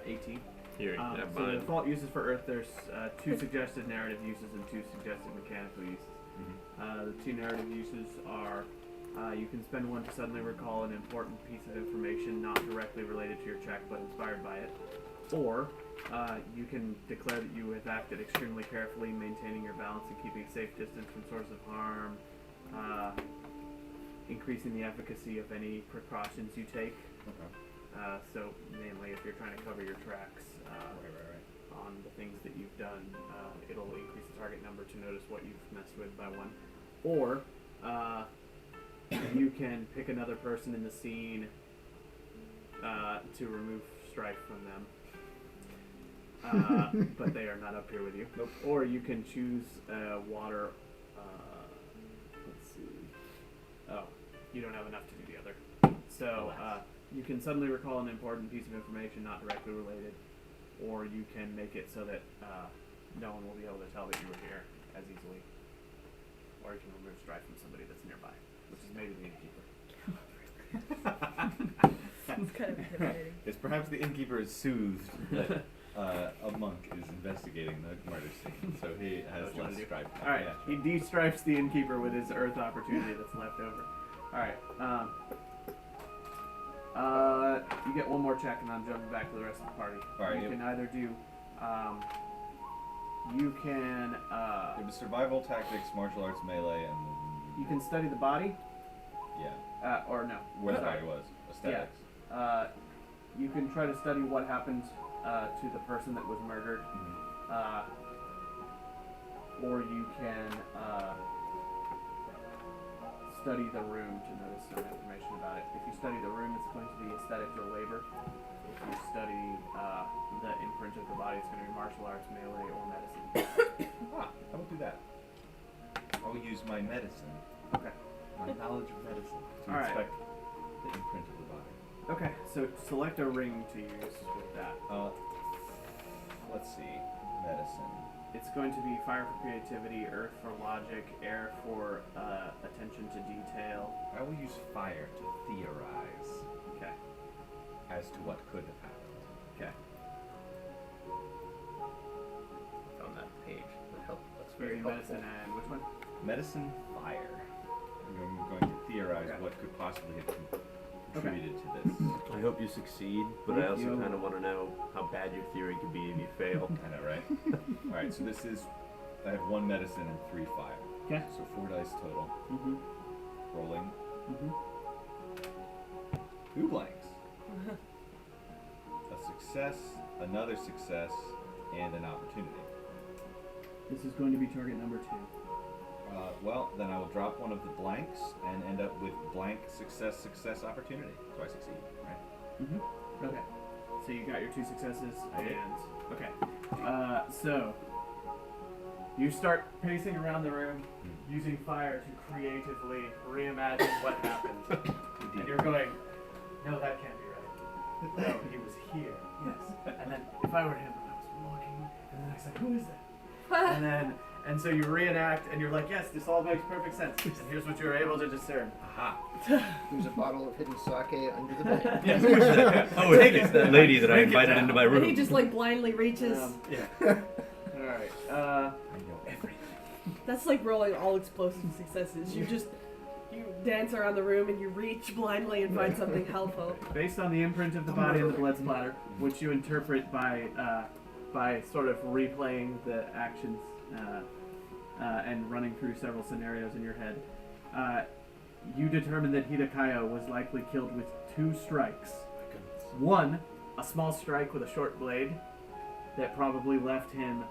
18. Here, never So the mind. default uses for Earth, there's 2 suggested narrative uses and 2 suggested mechanical uses. The 2 narrative uses are you can spend 1 to suddenly recall an important piece of information not directly related to your check but inspired by it. Or you can declare that you have acted extremely carefully, maintaining your balance and keeping a safe distance from source of harm, increasing the efficacy of any precautions you take. Okay. So mainly if you're trying to cover your tracks Right. on the things that you've done, it'll increase the target number to notice what you've messed with by 1. Or you can pick another person in the scene to remove strife from them. But they are not up here with you. Nope. Or you can choose water. Let's see. Oh, you don't have enough to do the other. So you can suddenly recall an important piece of information not directly related, or you can make it so that no one will be able to tell that you were here as easily. Or you can remove strife from somebody that's nearby, which is maybe the innkeeper. It's kind of intimidating. Yes, perhaps the innkeeper is soothed that a monk is investigating the murder scene, so he has That's what less I do. stripe. Alright, Yeah, he de-stripes the innkeeper with his earth opportunity that's left over. Alright, you get 1 more check and I'm jumping back to the rest of the party. Alright, You yep. can either do, you can, It was survival tactics, martial arts, melee, and you can study the body, yeah, or no. where the sorry. body was, aesthetics. You can try to study what happened to the person that was murdered, or you can study the room to notice some information about it. If you study the room, it's going to be aesthetics or labor. If you study the imprint of the body, it's going to be martial arts, melee, or medicine. I will do that. I will use my medicine, Okay. my knowledge of medicine, to Alright. inspect the imprint of the body. Okay, so select a ring to use with that. Let's see, medicine. It's going to be fire for creativity, earth for logic, air for attention to detail. I will use fire to theorize Okay. as to what could have happened. Okay. On that page. That help. That's Very very medicine helpful. and which one? Medicine, fire. I'm going to theorize Okay. what could possibly have contributed to this. I hope you succeed, but I also You- kind of want to know how bad your theory could be if you fail. I know, right? Alright, so this is, I have 1 medicine and 3 fire. Okay. So 4 dice total. Mm-hmm. Rolling. Mm-hmm. 2 blanks. A success, another success, and an opportunity. This is going to be target number 2. Well, then I will drop 1 of the blanks and end up with blank, success, success, opportunity. So I succeed, right? Mm-hmm. Okay. So you got your 2 successes I did. and okay. So you start pacing around the room using fire to creatively reimagine what happened. And you're going, no, that can't be right. No, he was here. Yes. And then if I were him, I was walking, and then I said, who is that? And so you reenact, and you're like, yes, this all makes perfect sense. And here's what you're able to discern. Aha! There's a bottle of hidden sake under the bed. Yes, who's that? Oh, it's that lady that I Break it invited down. into my And room. he just like blindly reaches. Yeah. All right. I know everything. That's like rolling all explosive successes. You dance around the room and you reach blindly and find something helpful. Based on the imprint of the body and the blood splatter, which you interpret by sort of replaying the actions and running through several scenarios in your head, you determine that Hidakayo was likely killed with 2 strikes. My goodness. 1, a small strike with a short blade that probably left him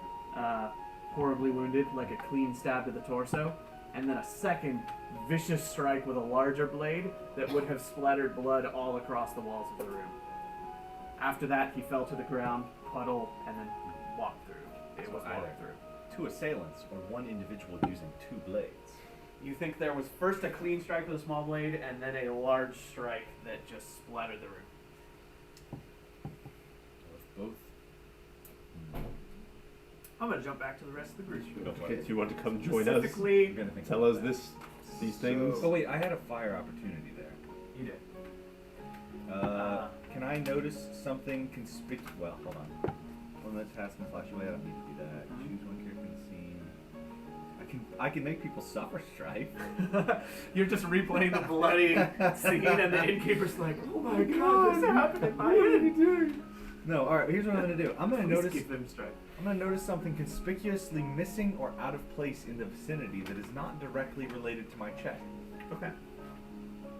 horribly wounded, like a clean stab to the torso, and then a second vicious strike with a larger blade that would have splattered blood all across the walls of the room. After that, he fell to the ground, puddle, and then walked through. It So was either walked through. 2 assailants or 1 individual using 2 blades. You think there was first a clean strike with a small blade, and then a large strike that just splattered the room. Both. I'm gonna jump back to the rest of the group. Okay, do you want to come join us? Specifically, I'm gonna think Tell about us that. these things. Oh wait, I had a fire opportunity there. you did. Can I notice something conspicuous? Well, hold on. Limit task and flash away. I don't need to do that. Choose one character in the scene. I can make people suffer strife. You're just replaying the bloody scene, and the innkeeper's like, "Oh my god, this happened in my head." No, all right. Here's what I'm gonna do. I'm gonna Please notice. give them strife. I'm gonna notice something conspicuously missing or out of place in the vicinity that is not directly related to my check. Okay.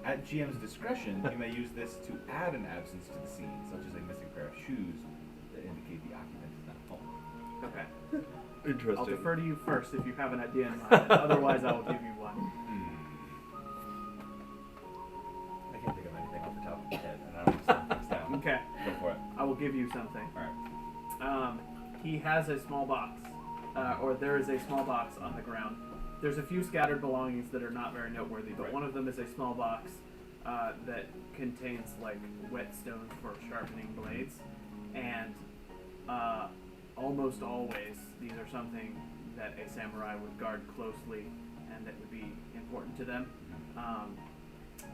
At GM's discretion, you may use this to add an absence to the scene, such as a missing pair of shoes that indicate the occupant is not home. Okay. Interesting. I'll defer to you first if you have an idea in mind. Otherwise, I will give you one. I can't think of anything off the top of my head, and I don't want to things down. Okay. Go for it. I will give you something. All right. He has a small box, or there is a small box on the ground. There's a few scattered belongings that are not very noteworthy, but Right. one of them is a small box that contains like whetstones for sharpening blades, and almost always these are something that a samurai would guard closely and that would be important to them.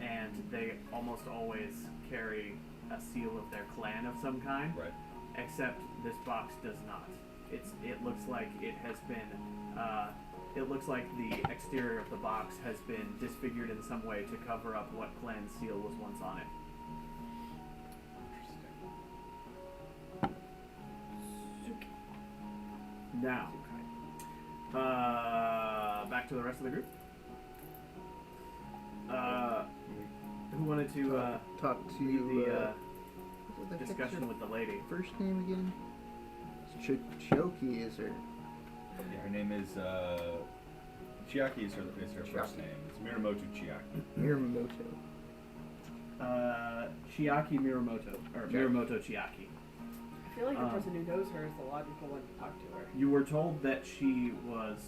And they almost always carry a seal of their clan of some kind. Right. Except this box does not. It looks like it has been. It looks like the exterior of the box has been disfigured in some way to cover up what clan seal was once on it. Now, back to the rest of the group. Who wanted to talk to lead the what the heck's discussion her with the lady? first name again? Choki is her. Yeah, her name is Chiaki is her first Chiaki. name. It's Miramoto Chiaki. Miramoto. Chiaki Miramoto, or Okay. Miramoto Chiaki. I feel like the person who knows her is the logical one to talk to her. You were told that she was.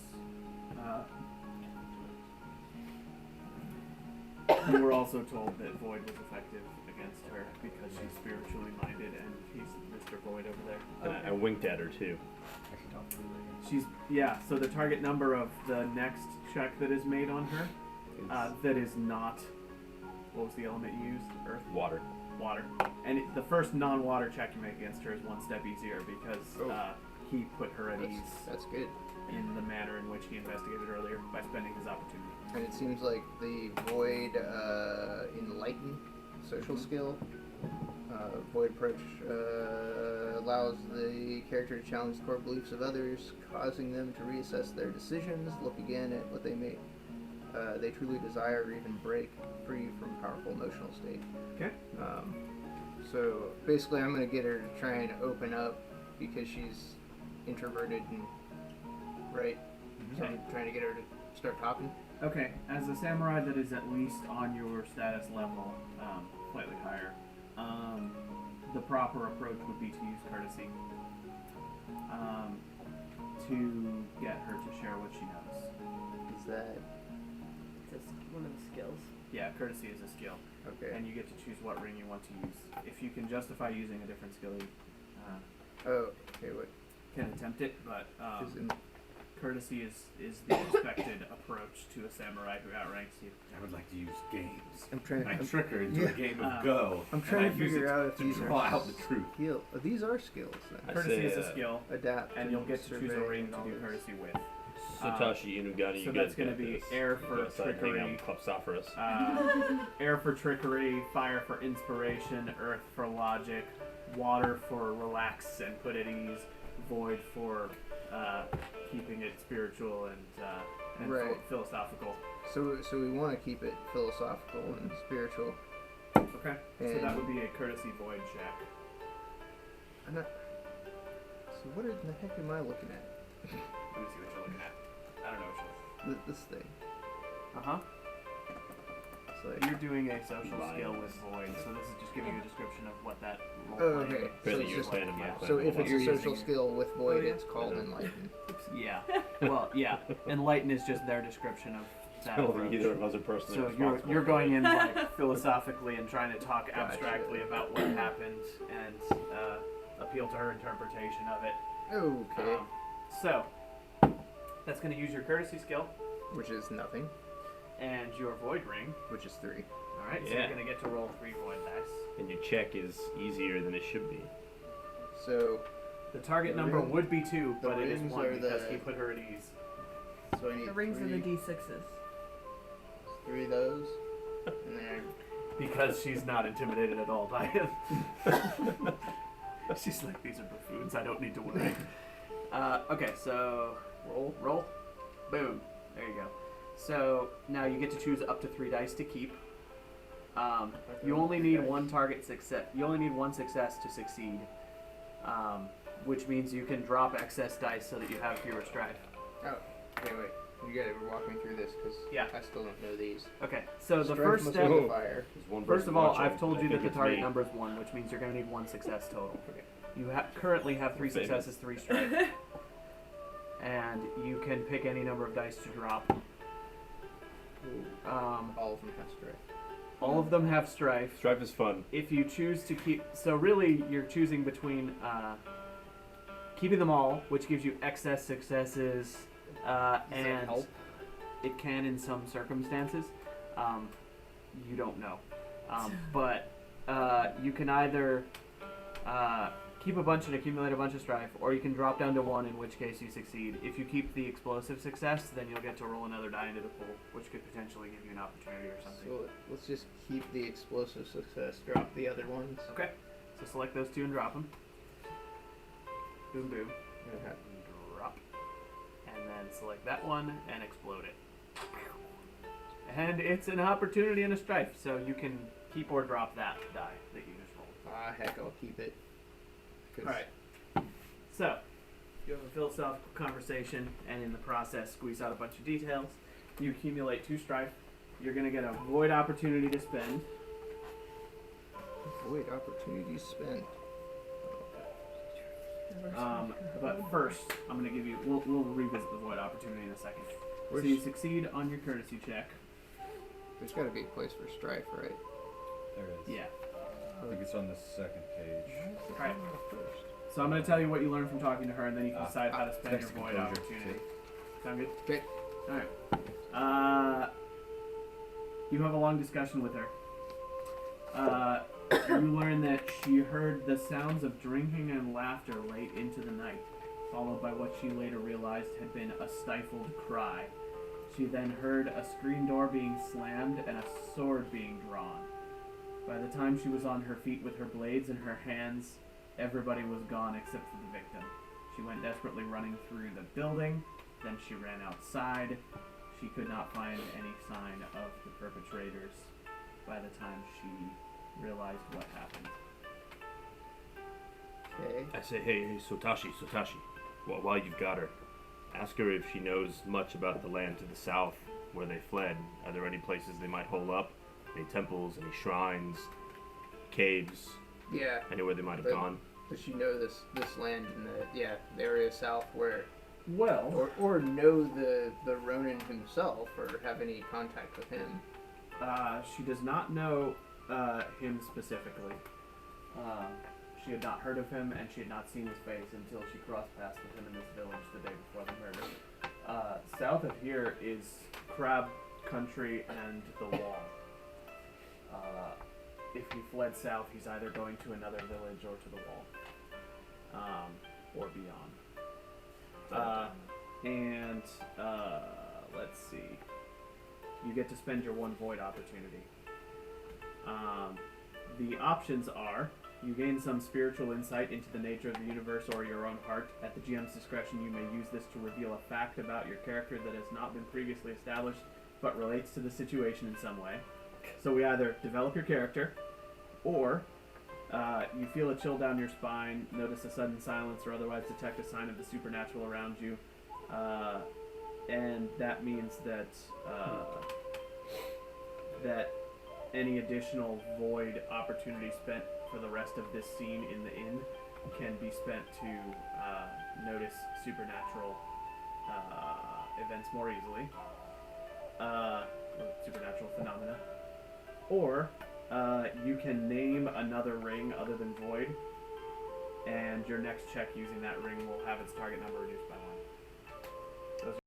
You were also told that Void was effective against her because she's spiritually minded, and he's Mr. Void over there. And I winked at her too. I can talk to her later. She's So the target number of the next check that is made on her, that is not. What was the element you used? Earth. Water. Water. And the first non-water check you make against her is one step easier because he put her at ease That's good. in the manner in which he investigated earlier by spending his opportunity. And it seems like the Void Enlighten social skill. Void approach allows the character to challenge the core beliefs of others, causing them to reassess their decisions, look again at what they truly desire, or even break free from powerful emotional state. Okay. So basically, I'm going to get her to try and open up because she's introverted and right. So I'm trying to get her to start talking. Okay, as a samurai that is at least on your status level, slightly higher, the proper approach would be to use courtesy to get her to share what she knows. Is that It's one of the skills. Yeah, courtesy is a skill, okay? and you get to choose what ring you want to use. If you can justify using a different skill, you Oh, okay. What can attempt it, but is in? courtesy is the expected approach to a samurai who outranks you. I would like to use games. I'm trying. I I'm, trick her into yeah. a game of Go. I'm trying and to I use figure it out if to these draw are out the truth. skill. These are skills then. I Courtesy say, is a skill, Adapt. and you'll get to choose a survey ring and to all do this. courtesy with. Satoshi Inugani, so you that's guys gonna got be this. air for Go outside, hang trickery. out in Klopsophoros. Air for trickery, fire for inspiration, earth for logic, water for relax and put at ease, void for keeping it spiritual and Right. philosophical. So we want to keep it philosophical and spiritual. Okay, so that And- would be a courtesy void check. I'm not. So what in the heck am I looking at? Let me see what you're looking at. I don't know what This thing. you're. Uh huh. It's like. You're doing a social Lions. skill with void, so this is just giving you a description of what that role Oh, playing okay. is. So Really, it's you're just playing in my yeah. clan So with if it's one. a You're social using- skill with void, Oh, yeah. it's called enlighten. Yeah. Well, yeah. Enlighten is just their description of that I don't think approach. either of us are personally So responsible you're for going it. in like philosophically and trying to talk Gotcha. abstractly about what happened and appeal to her interpretation of it. Okay. So that's going to use your courtesy skill Which is nothing. and your void ring. Which is 3. All right, so Yeah. you're going to get to roll 3 void dice. And your check is easier than it should be. So The target The number ring- would be 2, the but it is rings 1 are because the- he put her at ease. So I need The rings are the D6s. 3 of those. And then Because she's not intimidated at all by him. She's like, these are buffoons, I don't need to worry. Okay, so roll. Boom. There you go. So now you get to choose up to 3 dice to keep. You only need one target success. You only need one success to succeed, which means you can drop excess dice so that you have fewer strife. oh, okay, wait. You gotta walk me through this because Yeah. I still don't know these. Okay, so the Strife first must step. be the fire. There's one First person of all, watching. I've told I you think that the it's target me. number is 1, which means you're going to need 1 success total. You currently have 3 Famous. successes, 3 strife, and you can pick any number of dice to drop. All of them have strife. All of them have strife. Strife is fun. If you choose to keep, so really you're choosing between keeping them all, which gives you excess successes, Does and that help? it can in some circumstances. You don't know, but you can either keep a bunch and accumulate a bunch of strife, or you can drop down to 1, in which case you succeed. If you keep the explosive success, then you'll get to roll another die into the pool, which could potentially give you an opportunity or something. So let's just keep the explosive success. Drop the other ones. Okay, so select those 2 and drop them. Boom, boom. Okay. Drop. And then select that one and explode it. And it's an opportunity and a strife, so you can keep or drop that die that you just rolled. Ah, heck, I'll keep it. 'Cause Alright. So, you have a philosophical conversation, and in the process, squeeze out a bunch of details. You accumulate 2 strife. You're going to get a void opportunity to spend. Void opportunities spent. But first, I'm going to give you. We'll revisit the void opportunity in a second. Where's- So you succeed on your courtesy check. There's got to be a place for strife, right? There is. Yeah. I think it's on the second page. Right. So I'm going to tell you what you learned from talking to her, and then you can decide how to spend your text void composure. opportunity. Sound good? Okay. Alright. You have a long discussion with her. You learn that she heard the sounds of drinking and laughter late into the night, followed by what she later realized had been a stifled cry. She then heard a screen door being slammed and a sword being drawn. By the time she was on her feet with her blades in her hands, everybody was gone except for the victim. She went desperately running through the building, then she ran outside. She could not find any sign of the perpetrators by the time she realized what happened. Okay. I say, hey, Sotashi. While you've got her, ask her if she knows much about the land to the south where they fled. Are there any places they might hole up? Any temples, any shrines, caves, Yeah. anywhere they might have But- gone? Does she know this land in the area south where, Well, or know the Ronin himself, or have any contact with him? she does not know him specifically. She had not heard of him, and she had not seen his face until she crossed paths with him in this village the day before the murder. South of here is Crab Country and the Wall. If he fled south, he's either going to another village or to the Wall, or beyond. Let's see. You get to spend your 1 void opportunity. The options are: you gain some spiritual insight into the nature of the universe or your own heart. At the GM's discretion, you may use this to reveal a fact about your character that has not been previously established, but relates to the situation in some way. So we either develop your character, or you feel a chill down your spine, notice a sudden silence, or otherwise detect a sign of the supernatural around you. And that means that that any additional void opportunity spent for the rest of this scene in the inn can be spent to notice supernatural events more easily, or supernatural phenomena. Or you can name another ring other than void, and your next check using that ring will have its target number reduced by 1.